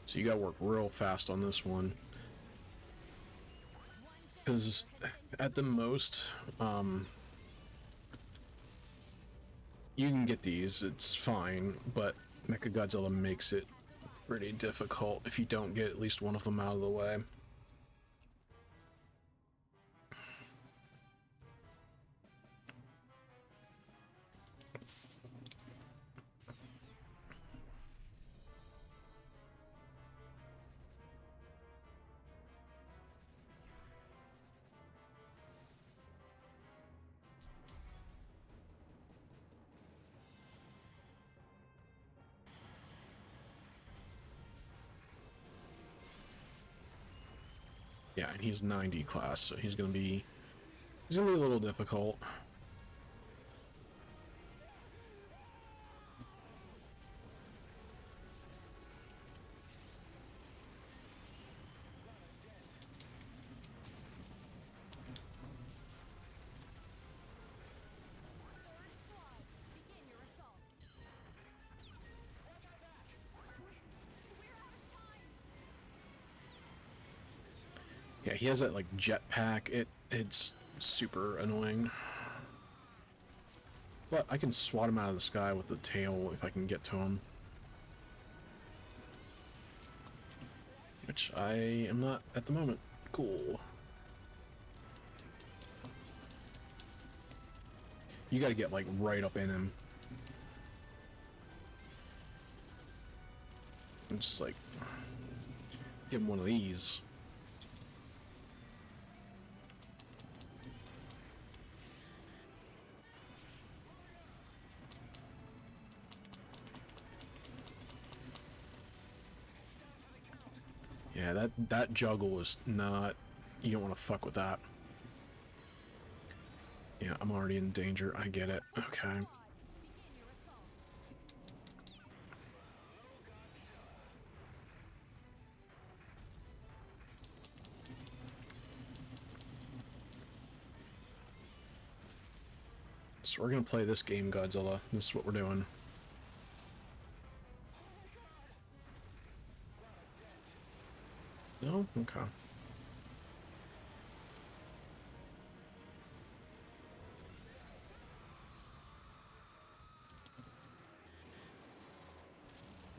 So you gotta work real fast on this one, because at the most, you can get these, it's fine, but Mechagodzilla makes it pretty difficult if you don't get at least one of them out of the way. Yeah, and he's 90 class, so he's gonna be a little difficult. Yeah, he has that like jetpack. It's super annoying. But I can swat him out of the sky with the tail if I can get to him. Which I am not at the moment. Cool. You gotta get like right up in him. And just like give him one of these. Yeah, that juggle is not... You don't want to fuck with that. Yeah, I'm already in danger. I get it. Okay. Begin your assault. So we're gonna play this game, Godzilla. This is what we're doing. No? Okay.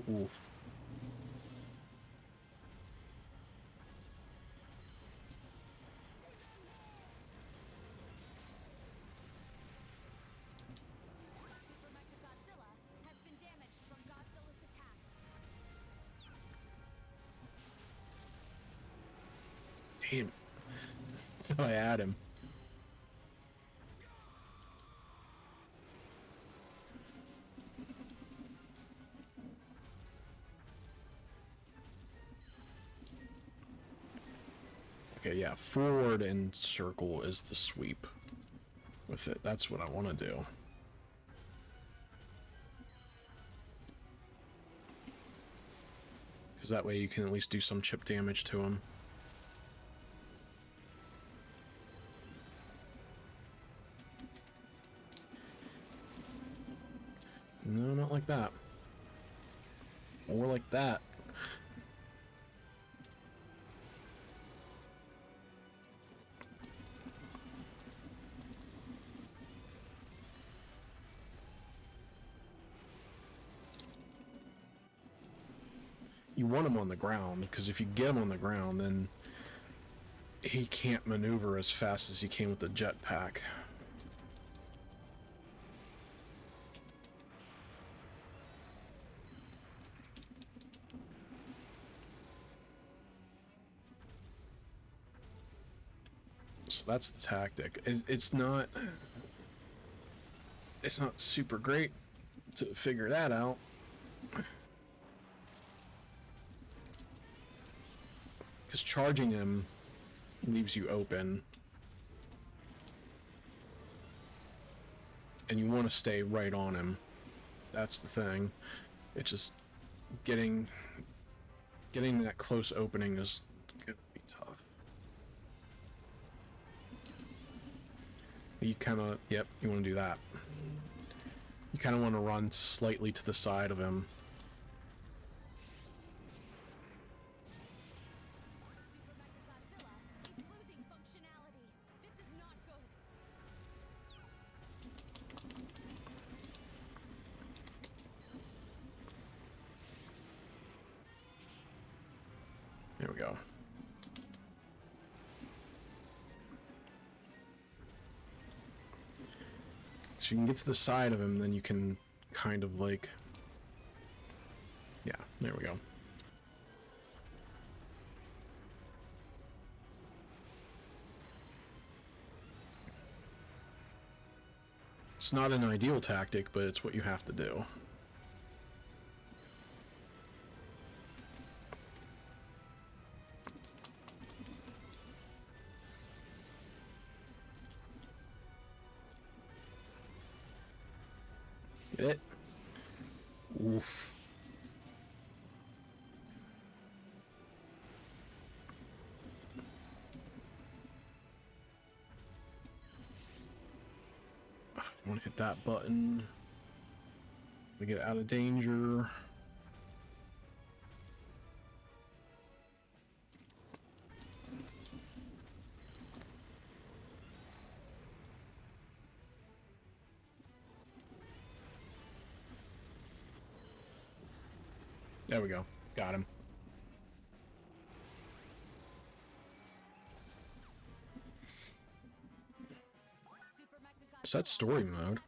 Oof. Super Mecha Godzilla has been damaged from Godzilla's attack. Damn it. I had him. Okay, yeah, forward and circle is the sweep with it. That's what I want to do. Because that way you can at least do some chip damage to him. No, not like that. Or like that. You want him on the ground, because if you get him on the ground, then he can't maneuver as fast as he can with the jetpack. So that's the tactic. It's not super great to figure that out. Because charging him leaves you open. And you want to stay right on him. That's the thing. It's just getting that close opening is gonna be tough. You kind of, yep, you want to do that. You kind of want to run slightly to the side of him. Super Mecha Godzilla is losing functionality. This is not good. There we go. So you can get to the side of him, then you can kind of like... Yeah, there we go. It's not an ideal tactic, but it's what you have to do. Get it? Oof. I want to hit that button to get out of danger. There we go. Got him. So that's story mode.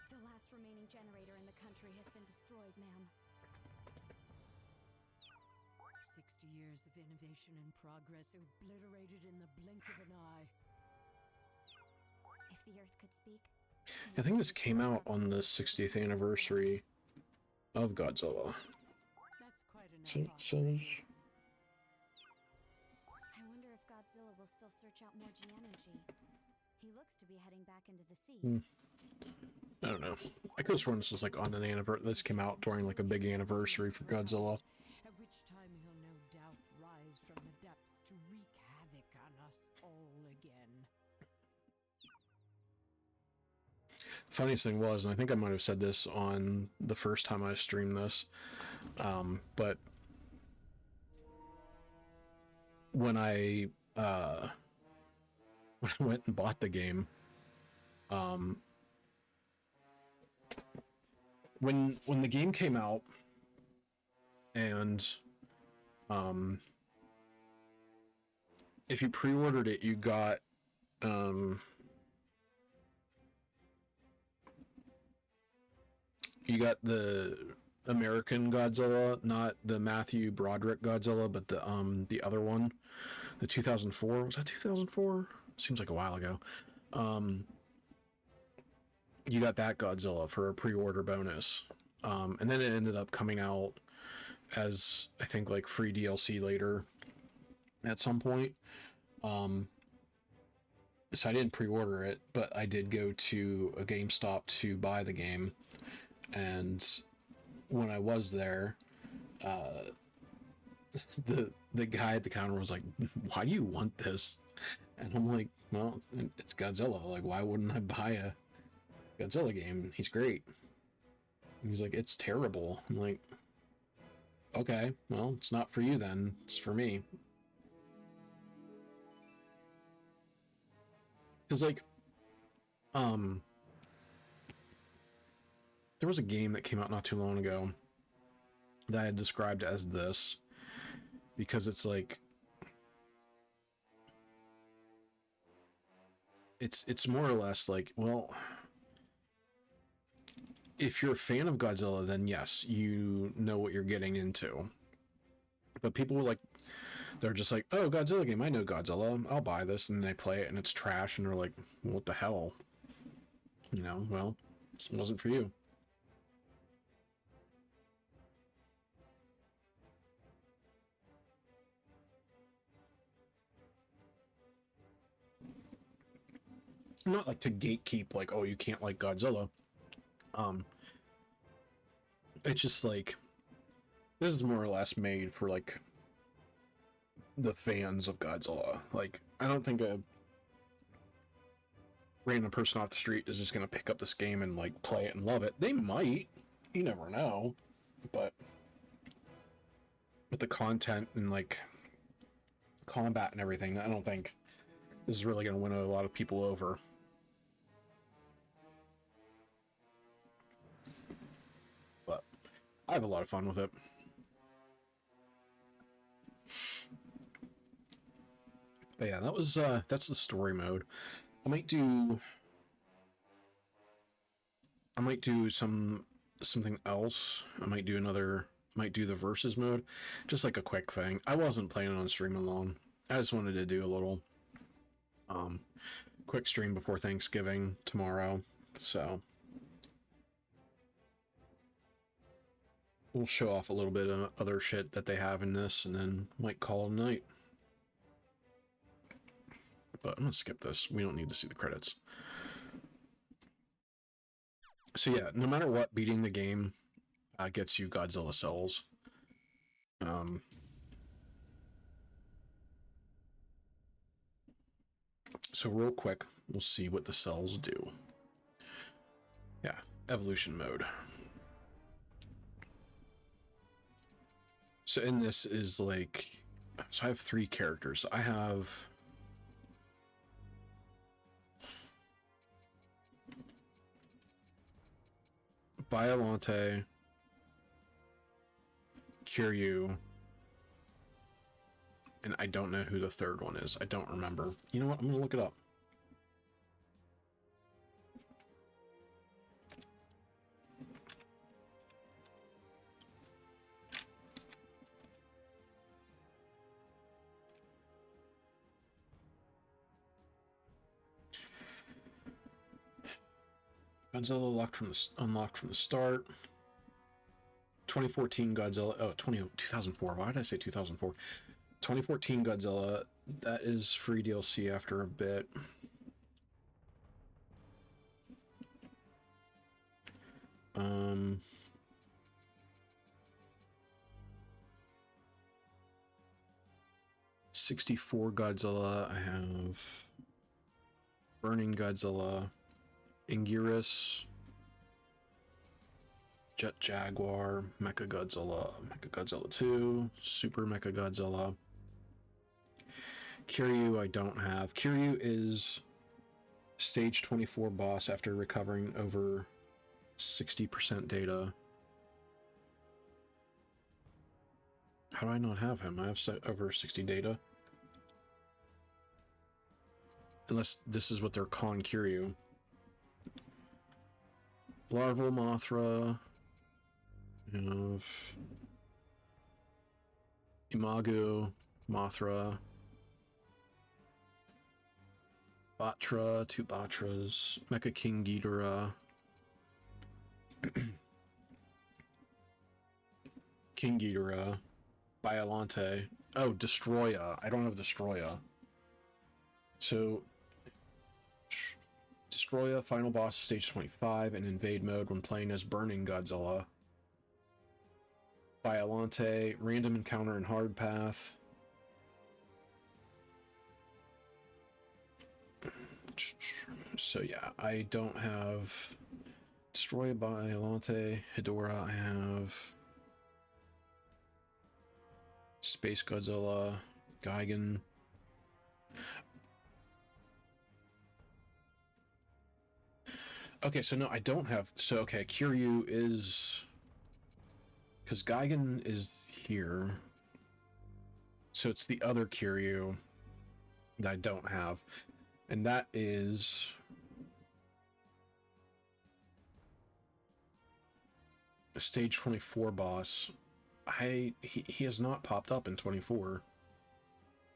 The last remaining generator in the country has been destroyed, ma'am. 60 years of innovation and progress obliterated in the blink of an eye. If the Earth could speak... I think this came out on the 60th anniversary of Godzilla. That's quite enough. So it says... I wonder if Godzilla will still search out more G energy. He looks to be heading back into the sea. I don't know. I could have sworn this was like on an anniversary. This came out during like a big anniversary for Godzilla. At which time he'll no doubt rise from the depths to wreak havoc on us all again. Funniest thing was, and I think I might have said this on the first time I streamed this, but when I went and bought the game, when the game came out, and if you pre-ordered it, you got the American Godzilla, not the Matthew Broderick Godzilla, but the other one, the 2004. Was that 2004? Seems like a while ago. You got that Godzilla for a pre-order bonus, and then it ended up coming out as, I think, like free DLC later at some point. So I didn't pre-order it, but I did go to a GameStop to buy the game. And when I was there, the guy at the counter was like, "Why do you want this?" And I'm like, "Well, it's Godzilla. Like, why wouldn't I buy a Godzilla game? He's great." And he's like, "It's terrible." I'm like, "Okay, well, it's not for you then. It's for me." Because like, there was a game that came out not too long ago that I had described as this, because it's like, it's more or less like, well, if you're a fan of Godzilla, then yes, you know what you're getting into. But people were like, they're just like, "Oh, Godzilla game, I know Godzilla, I'll buy this," and they play it and it's trash, and they're like, "What the hell?" You know, well, it wasn't for you. Not like to gatekeep, like, "Oh, you can't like Godzilla." It's just like, this is more or less made for like the fans of Godzilla. Like, I don't think a random person off the street is just gonna pick up this game and like play it and love it. They might, you never know, but with the content and like combat and everything, I don't think this is really gonna win a lot of people over. But I have a lot of fun with it. But yeah, that was that's the story mode. I might do something else. I might do the versus mode, just like a quick thing. I wasn't planning on streaming long. I just wanted to do a little quick stream before Thanksgiving tomorrow. So we'll show off a little bit of other shit that they have in this, and then might call it a night. But I'm gonna skip this. We don't need to see the credits. So yeah, no matter what, beating the game gets you Godzilla cells. So real quick, we'll see what the cells do. Yeah, evolution mode. So in this is like So I have 3 characters. I have Biolante, Kiryu, and I don't know who the third one is. I don't remember. You know what? I'm gonna look it up. Godzilla unlocked from the start. 2014 Godzilla. Oh, 2004. Why did I say 2004? 2014 Godzilla. That is free DLC after a bit. Um. 64 Godzilla. I have Burning Godzilla, Anguirus, Jet Jaguar, Mecha Godzilla 2, Super Mecha Godzilla. Kiryu I don't have. Kiryu is stage 24 boss after recovering over 60% data. How do I not have him? I have over 60 data. Unless this is what they're calling Kiryu. Larval Mothra. We have Imago Mothra. Batra, 2 Batras. Mecha King Ghidorah. King Ghidorah. Biolante. Oh, Destroya. I don't have Destroya. So, Destroya, final boss of stage 25, in invade mode when playing as Burning Godzilla. Biolante, random encounter in hard path. So yeah, I don't have Destroya, Biolante, Hedorah. I have Space Godzilla, Gigan. Okay, so no, I don't have... So, okay, Kiryu is... Because Gigan is here. So it's the other Kiryu that I don't have. And that is... a stage 24 boss. He has not popped up in 24.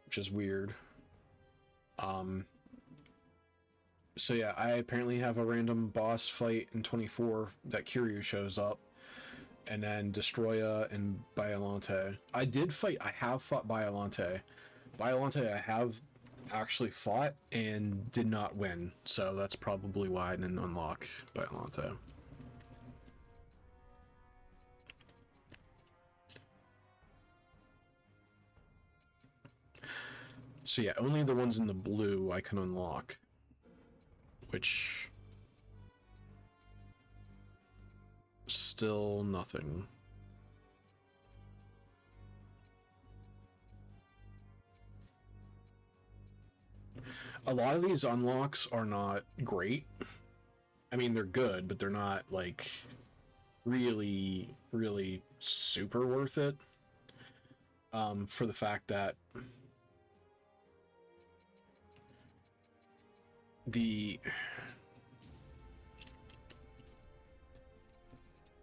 Which is weird. So yeah, I apparently have a random boss fight in 24 that Kiryu shows up, and then Destroya and Biolante. I have fought Biolante. Biolante I have actually fought and did not win, so that's probably why I didn't unlock Biolante. So yeah, only the ones in the blue I can unlock. Which... still nothing. A lot of these unlocks are not great. I mean, they're good, but they're not, like, really, really super worth it. For the fact that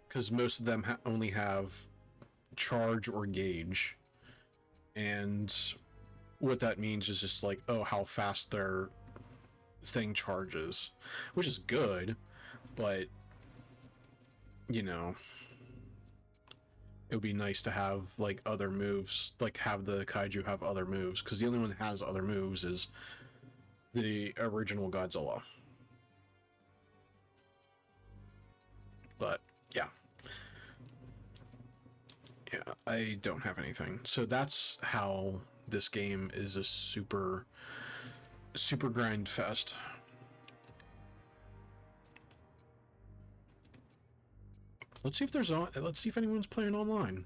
because most of them only have charge or gauge, and what that means is just like, oh, how fast their thing charges, which is good, but you know, it would be nice to have like other moves, like have the kaiju have other moves, because the only one that has other moves is the original Godzilla. But yeah, I don't have anything. So that's how this game is a super grind fest. Let's see if anyone's playing online.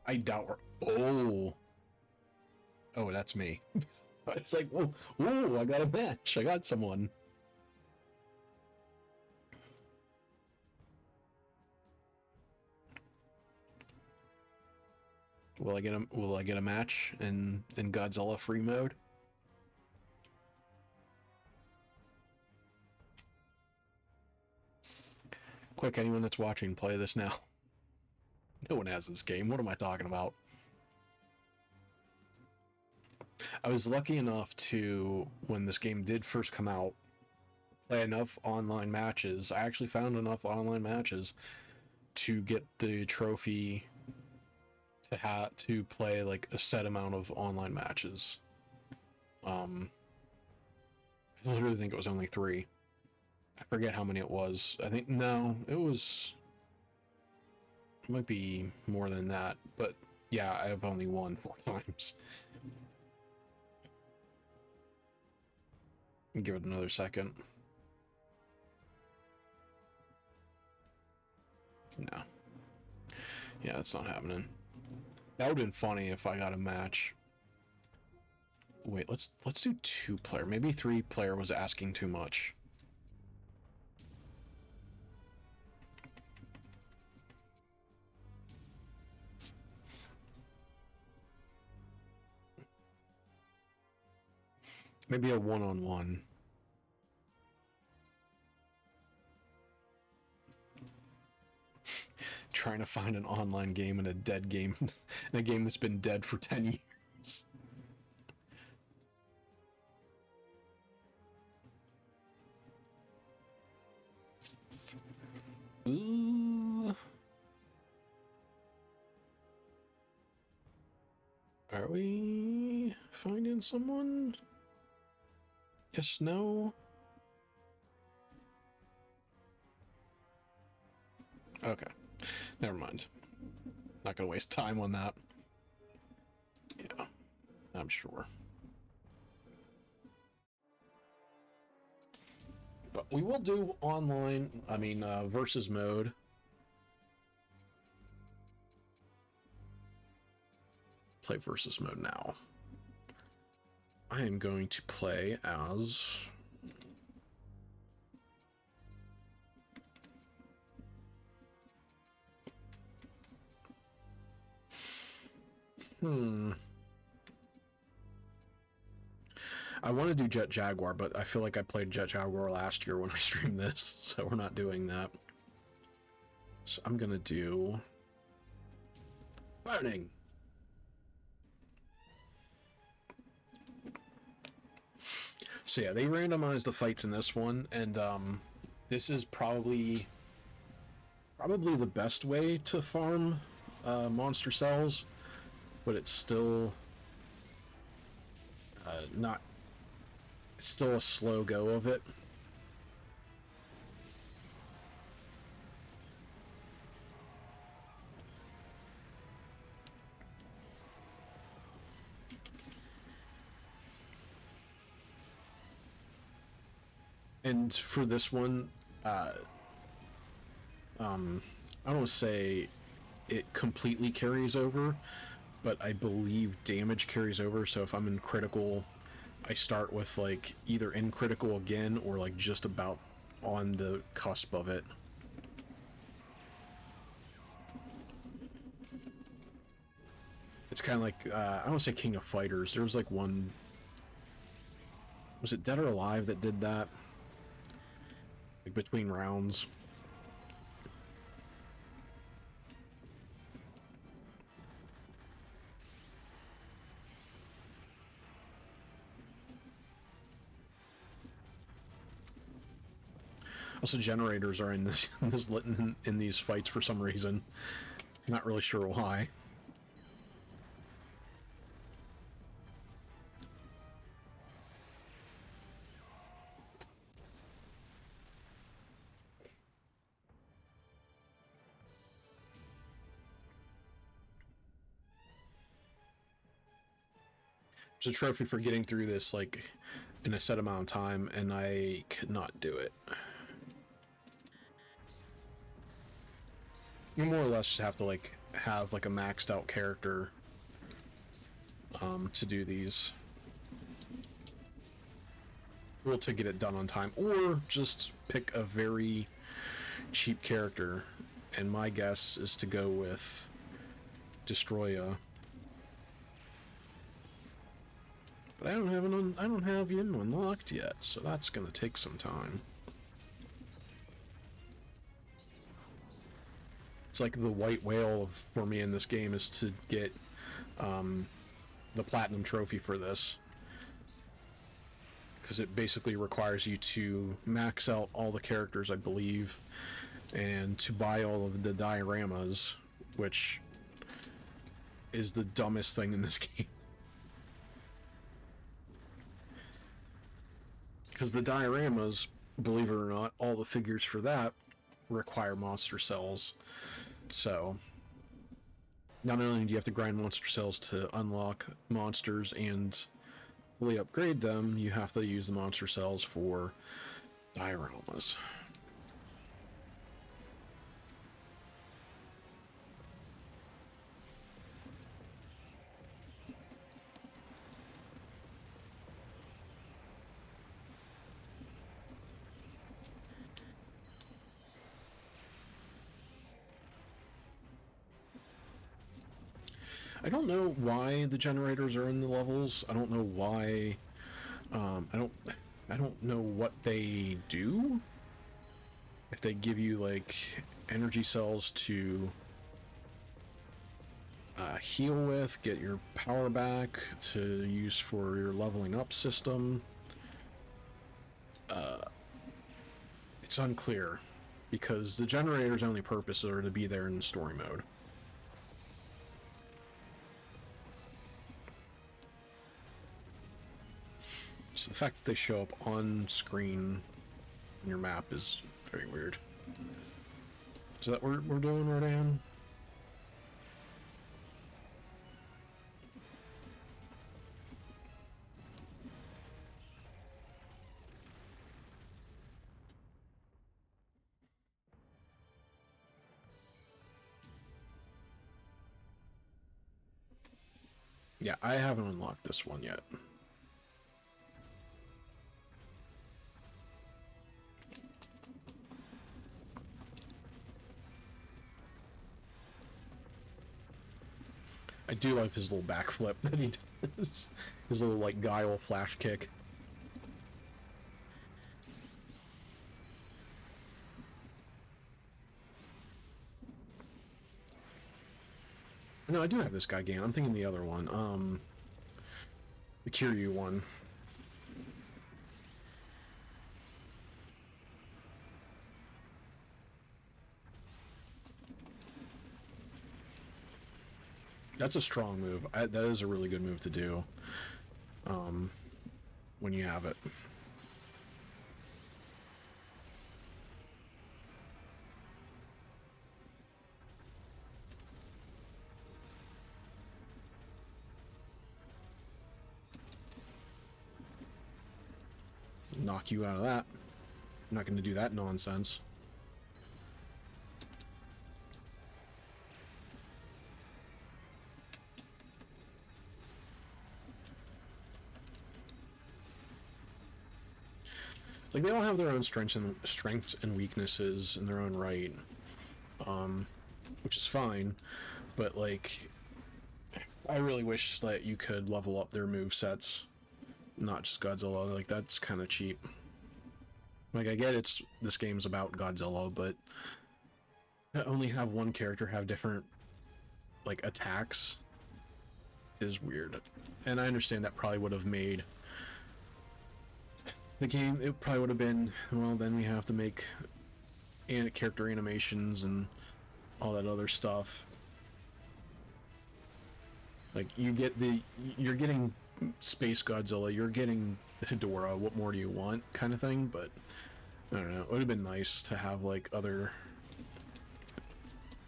I doubt. Oh, oh, that's me. It's like, oh, I got a match. I got someone. Will I get a match in Godzilla free mode? Quick, anyone that's watching, play this now. No one has this game. What am I talking about? I was lucky enough to, when this game did first come out, play enough online matches. I actually found enough online matches to get the trophy to play like a set amount of online matches. I literally think it was only 3. I forget how many it was. I think, no, it might be more than that, but yeah, I have only won 4 times. Give it another second. No. Yeah, it's not happening. That would have been funny if I got a match. Wait, let's do 2-player. Maybe 3-player was asking too much. Maybe a 1-on-1. Trying to find an online game in a dead game, in a game that's been dead for 10 years. Ooh. Are we finding someone? Yes, no? Okay. Never mind. Not gonna waste time on that. Yeah, I'm sure. But we will do online, versus mode. Play versus mode now. I am going to play as... I want to do Jet Jaguar, but I feel like I played Jet Jaguar last year when I streamed this, so we're not doing that. So I'm gonna do... Burning! So yeah, they randomized the fights in this one, and this is probably the best way to farm monster cells, but it's still not. It's still a slow go of it. And for this one, I don't want to say it completely carries over, but I believe damage carries over. So if I'm in critical, I start with like either in critical again or like just about on the cusp of it. It's kind of like, I don't want to say King of Fighters. There was like one, was it Dead or Alive that did that? Like between rounds. Also, generators are in this in these fights for some reason. Not really sure why. There's a trophy for getting through this like in a set amount of time, and I could not do it. You more or less just have to like have like a maxed out character to do these. Well, to get it done on time, or just pick a very cheap character, and my guess is to go with Destroya. But I don't have Yin unlocked yet, so that's gonna take some time. It's like the white whale for me in this game is to get the platinum trophy for this, because it basically requires you to max out all the characters, I believe, and to buy all of the dioramas, which is the dumbest thing in this game. Because the dioramas, believe it or not, all the figures for that require monster cells. So, not only do you have to grind monster cells to unlock monsters and fully upgrade them, you have to use the monster cells for dioramas. I don't know why the generators are in the levels. I don't know why. I don't know what they do. If they give you like energy cells to heal with, get your power back to use for your leveling up system. It's unclear, because the generator's only purpose are to be there in story mode. So the fact that they show up on screen in your map is very weird. Is that what we're doing, Rodan? Yeah, I haven't unlocked this one yet. I do like his little backflip that he does. His little, like, guile flash kick. No, I do have this guy game. I'm thinking the other one. The Kiryu one. That's a strong move. That is a really good move to do. When you have it. Knock you out of that. I'm not going to do that nonsense. Like, they all have their own strengths and weaknesses in their own right, which is fine, but like, I really wish that you could level up their movesets, not just Godzilla. Like, that's kind of cheap. Like, I get this game's about Godzilla, but to only have one character have different, like, attacks is weird. And I understand that probably would have made the game, it probably would have been, well, then we have to make character animations and all that other stuff. Like, you're getting Space Godzilla, you're getting Hedorah, what more do you want, kind of thing, but I don't know, it would have been nice to have, like, other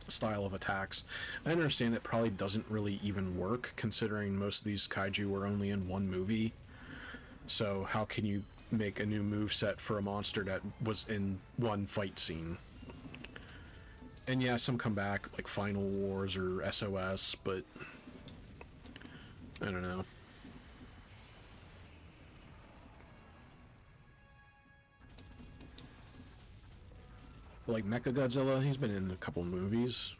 style of attacks. I understand that probably doesn't really even work, considering most of these kaiju were only in one movie, so how can you make a new moveset for a monster that was in one fight scene? And yeah, some come back like Final Wars or SOS, but I don't know. Like Mechagodzilla, he's been in a couple movies.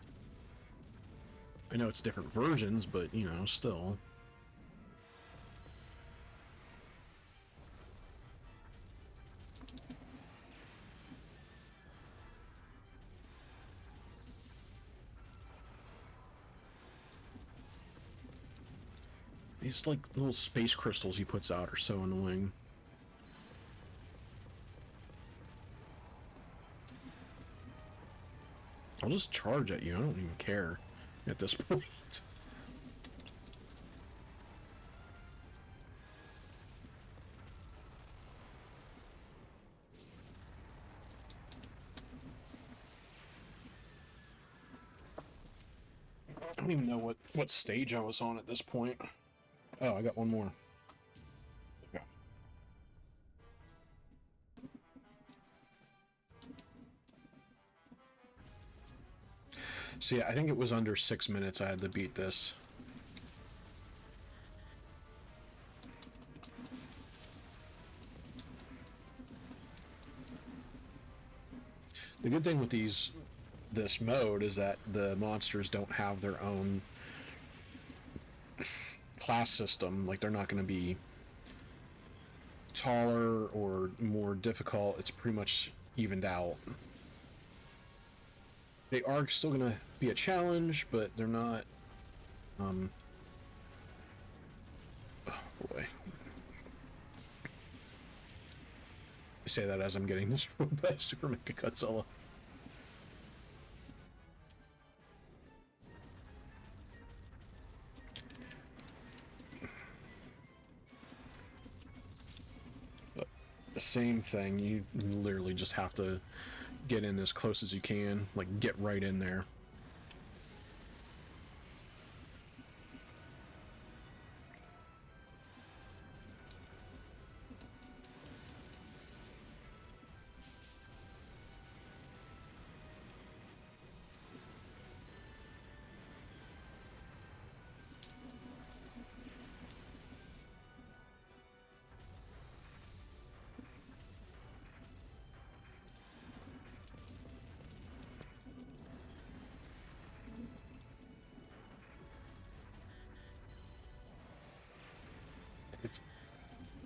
I know it's different versions, but you know, still. These like little space crystals he puts out are so annoying. I'll just charge at you. I don't even care at this point. I don't even know what stage I was on at this point. Oh, I got one more. Okay. So yeah, I think it was under 6 minutes I had to beat this. The good thing with this mode is that the monsters don't have their own class system. Like, they're not going to be taller or more difficult. It's pretty much evened out. They are still going to be a challenge, but they're not... Oh, boy. I say that as I'm getting destroyed by Super Mecha Godzilla. But the same thing, you literally just have to get in as close as you can, like get right in there.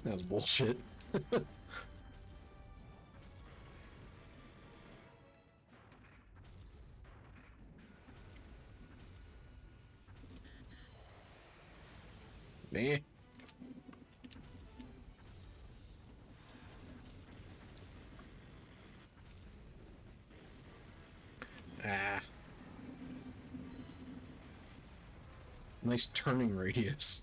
That's bullshit. Eh. Ah. Nice turning radius.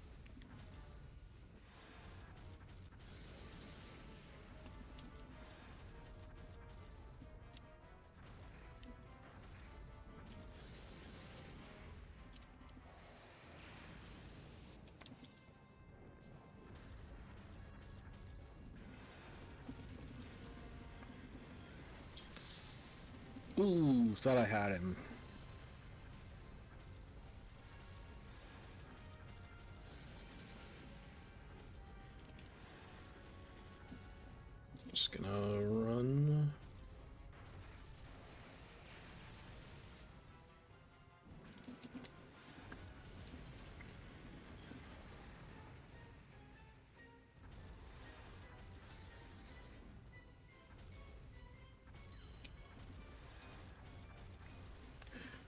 Ooh, thought I had him. Just gonna run.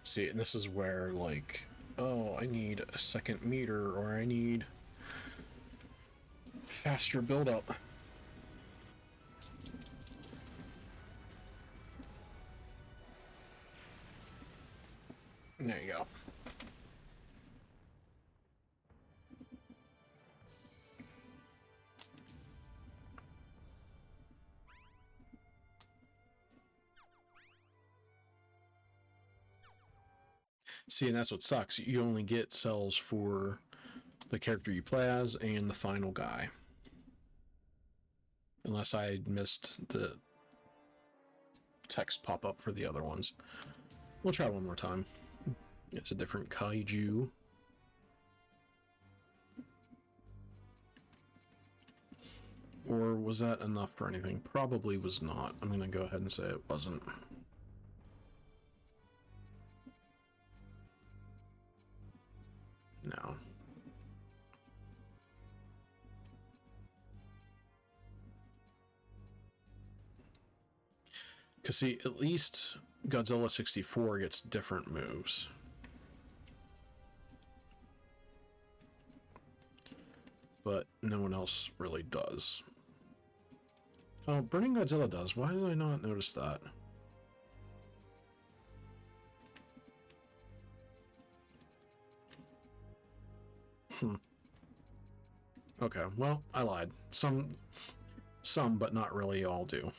See, and this is where, like, oh, I need a second meter, or I need faster build-up. There you go. See, and that's what sucks. You only get cells for the character you play as and the final guy. Unless I missed the text pop up for the other ones. We'll try one more time. It's a different kaiju. Or was that enough for anything? Probably was not. I'm gonna go ahead and say it wasn't. No. Because see, at least Godzilla 64 gets different moves. But no one else really does. Oh, Burning Godzilla does. Why did I not notice that? Okay, well, I lied. Some, but not really all do.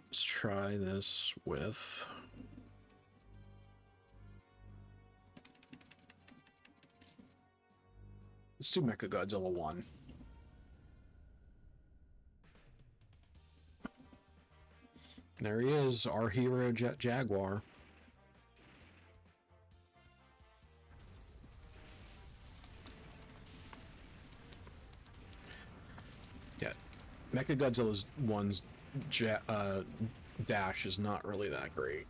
Let's try this with... Let's do Mechagodzilla 1. There he is, our hero Jet Jaguar. Yeah, Mechagodzilla's 1's dash is not really that great.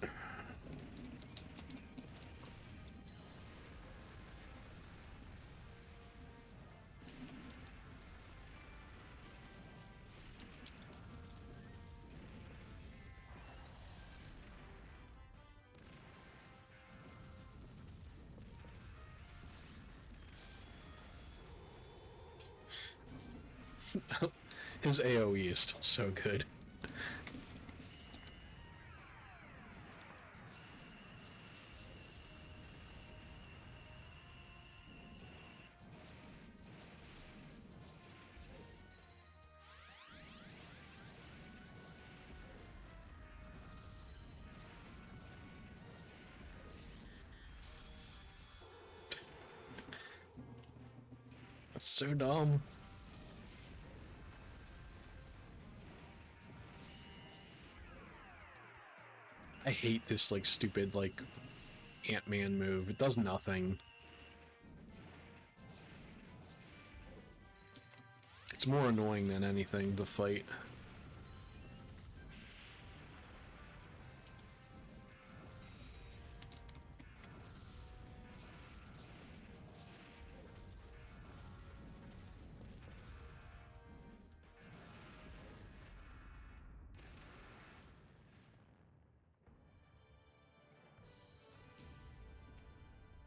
His AoE is still so good. That's so dumb. I hate this, like, stupid, like, Ant-Man move. It does nothing. It's more annoying than anything to fight.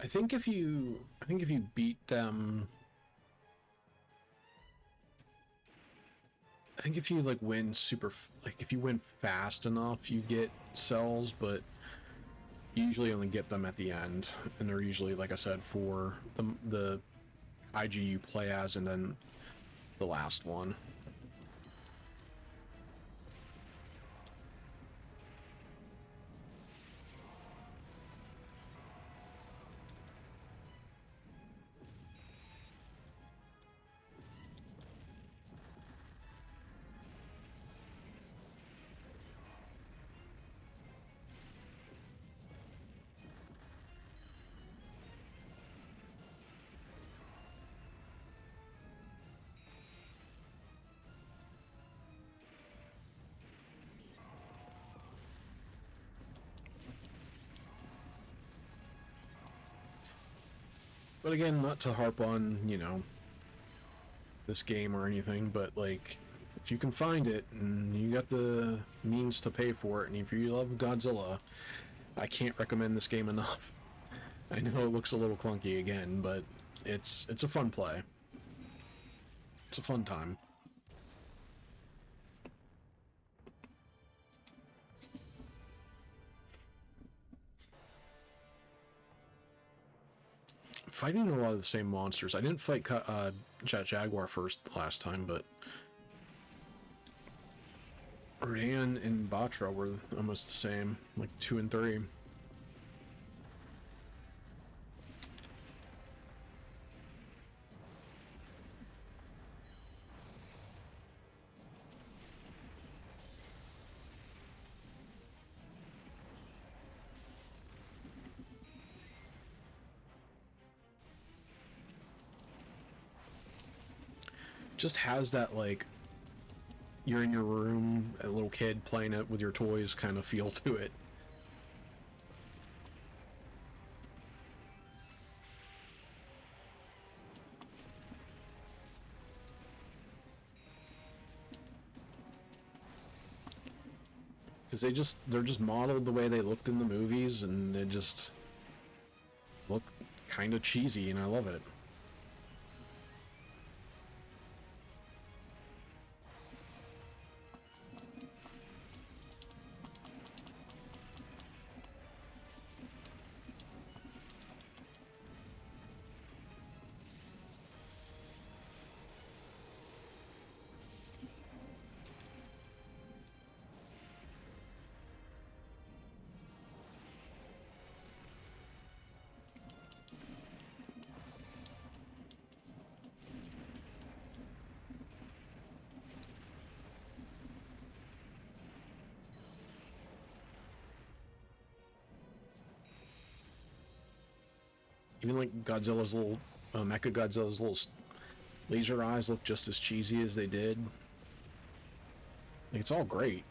I think if you beat them, I think if you like win if you win fast enough, you get cells, but you usually only get them at the end, and they're usually, like I said, for the IG you play as, and then the last one. But again, not to harp on, you know, this game or anything, but like, if you can find it and you got the means to pay for it, and if you love Godzilla, I can't recommend this game enough. I know it looks a little clunky again, but it's a fun play. It's a fun time. Fighting a lot of the same monsters. I didn't fight Jet Jaguar first last time, but Rodan and Batra were almost the same, like 2 and 3. just has that, like, you're in your room, a little kid playing it with your toys kind of feel to it. Because they're just modeled the way they looked in the movies, and they just look kind of cheesy, and I love it. Even like Godzilla's little, Mecha Godzilla's little laser eyes look just as cheesy as they did. Like, it's all great.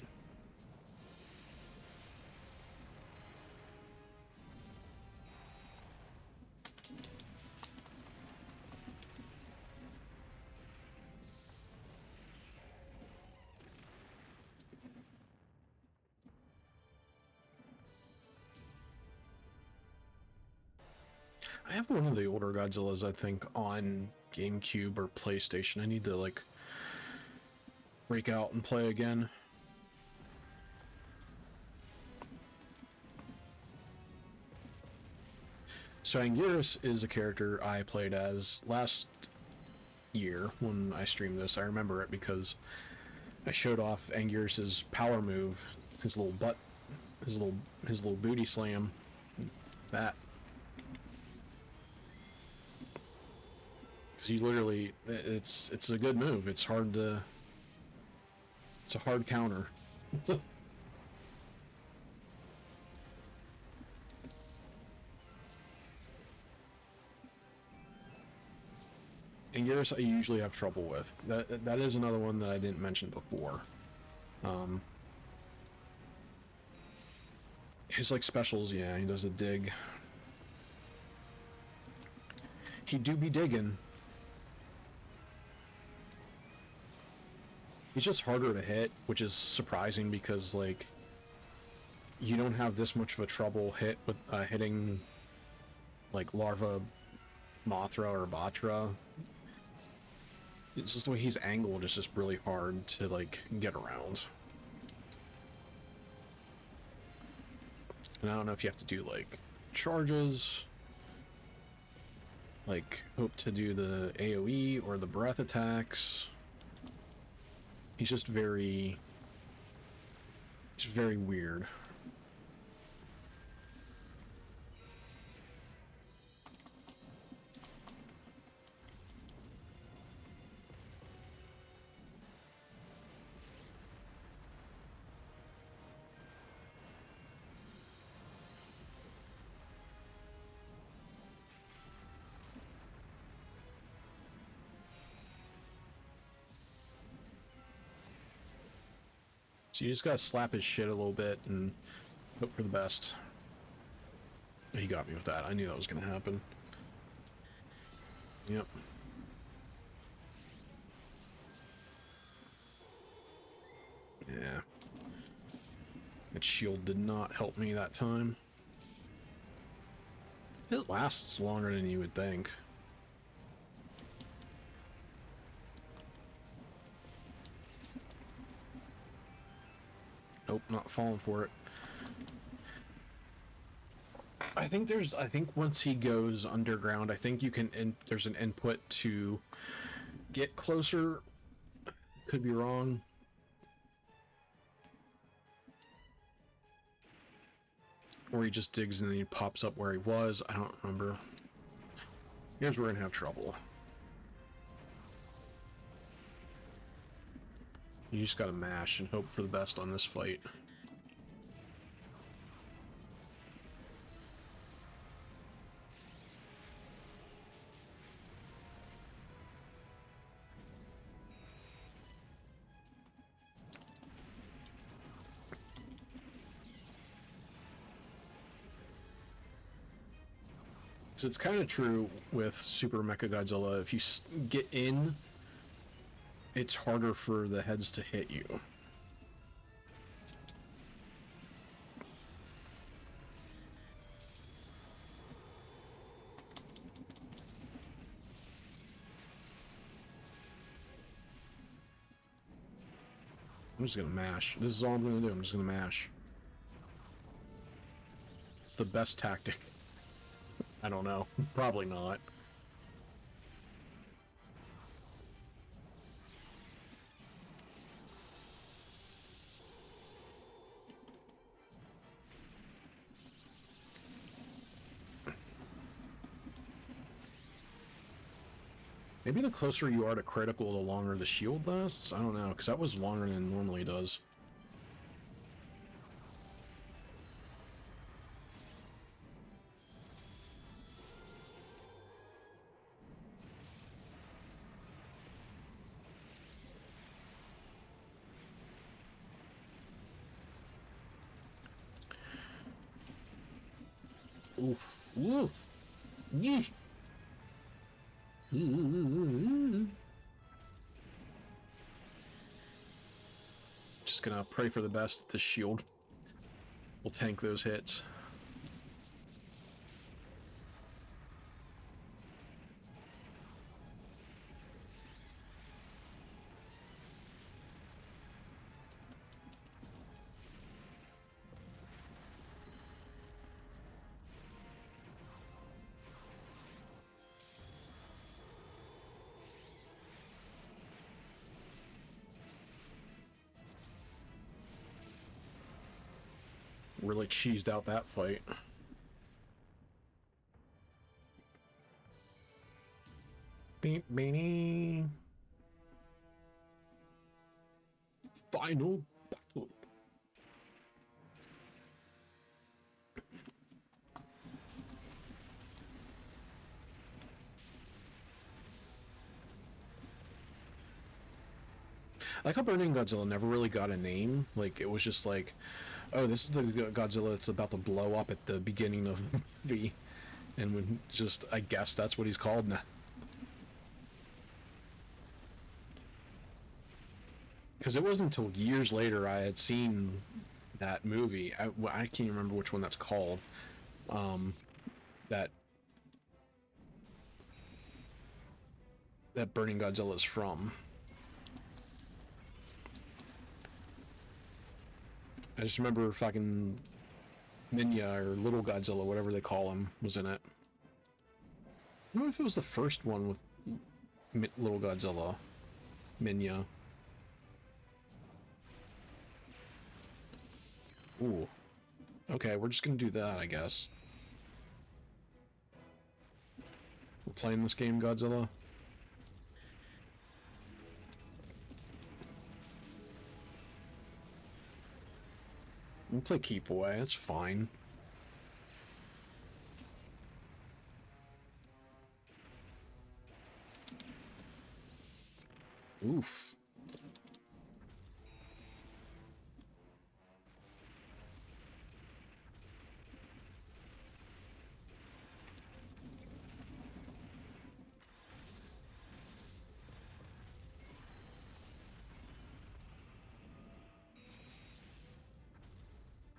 I have one of the older Godzillas, I think, on GameCube or PlayStation. I need to, like, break out and play again. So Anguirus is a character I played as last year when I streamed this. I remember it because I showed off Anguirus's power move, his little butt, his little booty slam, that. Because you literally, it's a good move. It's a hard counter. Anguirus I usually have trouble with. That is another one that I didn't mention before. His like specials, yeah, he does a dig. He do be digging. He's just harder to hit, which is surprising because, like, you don't have this much of a trouble with hitting, like, Larva, Mothra, or Batra. It's just the way he's angled is just really hard to, like, get around. And I don't know if you have to do, like, charges, like, hope to do the AoE or the breath attacks. He's just very weird. So you just gotta slap his shit a little bit and hope for the best. He got me with that. I knew that was gonna happen. Yep. Yeah. That shield did not help me that time. It lasts longer than you would think. Nope, not falling for it. I think once he goes underground, I think you can, there's an input to get closer. Could be wrong. Or he just digs and then he pops up where he was. I don't remember. Here's where we're gonna have trouble. You just gotta mash and hope for the best on this fight. So it's kind of true with Super Mechagodzilla. If you get in, it's harder for the heads to hit you. I'm just gonna mash. This is all I'm gonna do. I'm just gonna mash. It's the best tactic. I don't know. Probably not. Maybe the closer you are to critical, the longer the shield lasts? I don't know, because that was longer than it normally does. Oof. Oof. Yee. Just gonna pray for the best that the shield will tank those hits. Really cheesed out that fight. Beep, beanie. Final battle. I like how Burning Godzilla never really got a name. Like, it was just like, oh, this is the Godzilla that's about to blow up at the beginning of the movie. And when just, I guess that's what he's called now. Because it wasn't until years later I had seen that movie. I can't remember which one that's called. That Burning Godzilla is from. I just remember fucking Minya or Little Godzilla, whatever they call him, was in it. I don't know if it was the first one with Little Godzilla. Minya. Ooh. Okay, we're just gonna do that, I guess. We're playing this game, Godzilla. We'll play keep away, that's fine. Oof.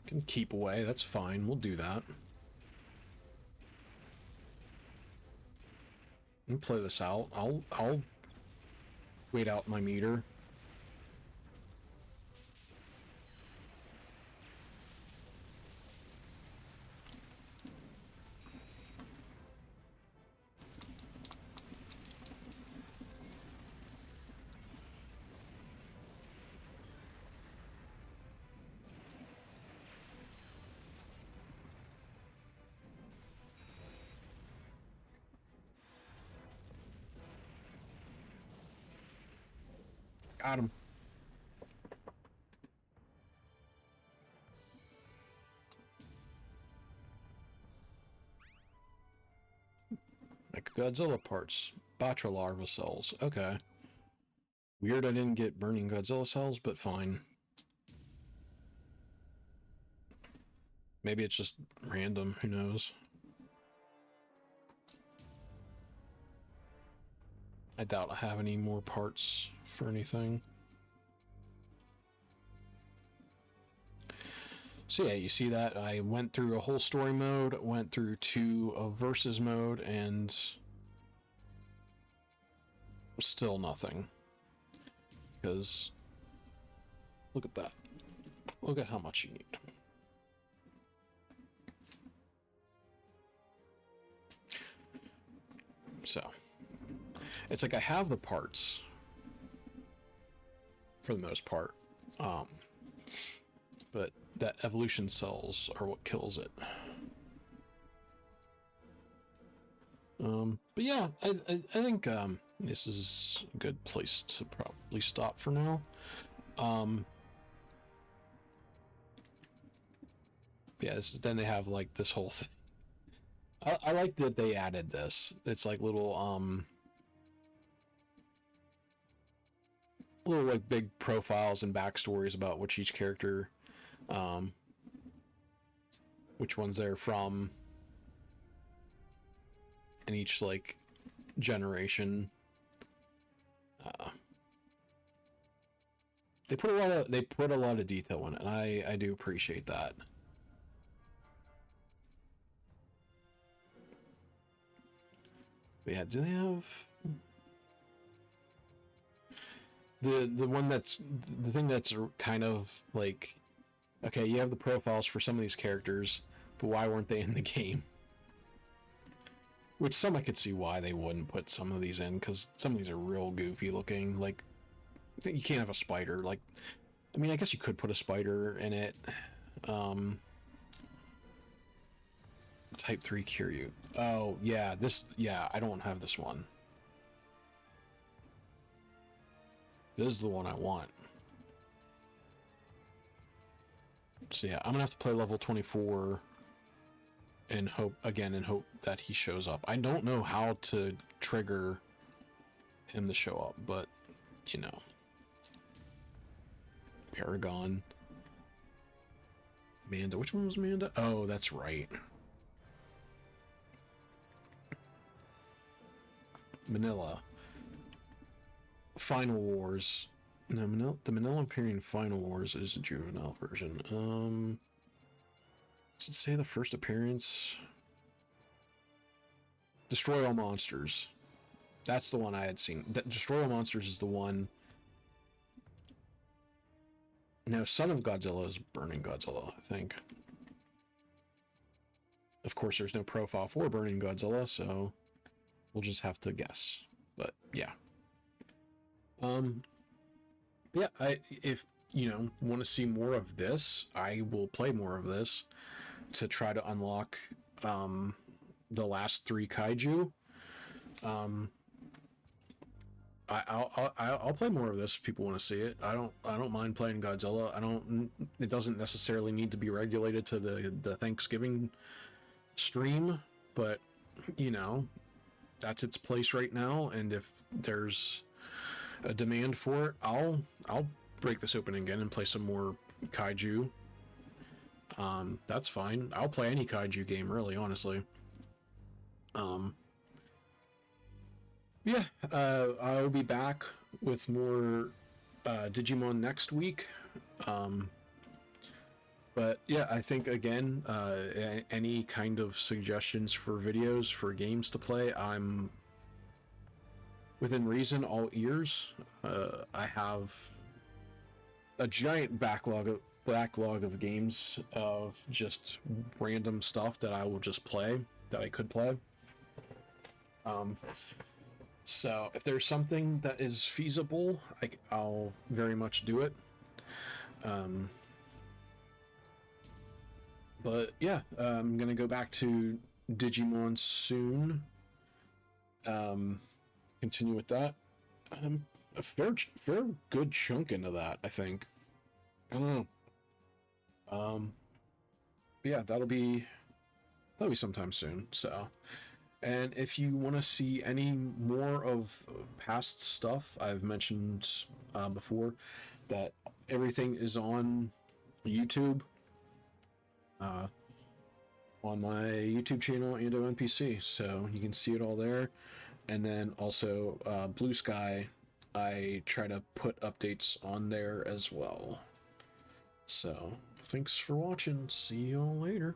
Can keep away, that's fine, we'll do that. Let me play this out. I'll wait out my meter. Got him. Like Godzilla parts. Batra larva cells. Okay. Weird I didn't get burning Godzilla cells, but fine. Maybe it's just random, who knows. I doubt I have any more parts for anything. So yeah, you see that I went through a whole story mode, went through 2 of versus mode, and still nothing. Because look at that. Look at how much you need. So it's like I have the parts for the most part, but that evolution cells are what kills it. But yeah, I think this is a good place to probably stop for now. Yeah, then they have like this whole thing. I like that they added this. It's like little like big profiles and backstories about which each character, which ones they're from, and each like generation. They put a lot of detail in it, and I do appreciate that. But yeah, do they have the one that's the thing that's kind of like, okay, you have the profiles for some of these characters, but why weren't they in the game? Which some I could see why they wouldn't put some of these in, because some of these are real goofy looking. Like, you can't have a spider. Like, I mean, I guess you could put a spider in it. Type 3 Kiryu. Oh, yeah, I don't have this one. This is the one I want. So yeah, I'm gonna have to play level 24 and hope that he shows up. I don't know how to trigger him to show up, but you know. Paragon. Manda. Which one was Manda? Oh, that's right. Manila. Final Wars. No, the Manila Imperium Final Wars is a juvenile version. Does it say the first appearance? Destroy All Monsters. That's the one I had seen. Destroy All Monsters is the one. No, Son of Godzilla is Burning Godzilla, I think. Of course, there's no profile for Burning Godzilla, so we'll just have to guess. But yeah. Yeah, if you want to see more of this, I will play more of this to try to unlock the last 3 kaiju. I'll play more of this if people want to see it. I don't mind playing Godzilla. It doesn't necessarily need to be regulated to the Thanksgiving stream, but that's its place right now, and if there's a demand for it, I'll break this open again and play some more kaiju. That's fine. I'll play any kaiju game, really, honestly. Yeah, I'll be back with more Digimon next week. But yeah, I think again, any kind of suggestions for videos for games to play, I'm within reason, all ears. I have a giant backlog of games of just random stuff that I will just play, that I could play. So if there's something that is feasible, I'll very much do it. But yeah, I'm gonna go back to Digimon soon. Continue with that. A fair good chunk into that, I think. I don't know. But yeah, that'll be sometime soon. So, and if you want to see any more of past stuff, I've mentioned before that everything is on YouTube. On my YouTube channel, Ando NPC, so you can see it all there. And then also Blue Sky, I try to put updates on there as well. So thanks for watching. See y'all later.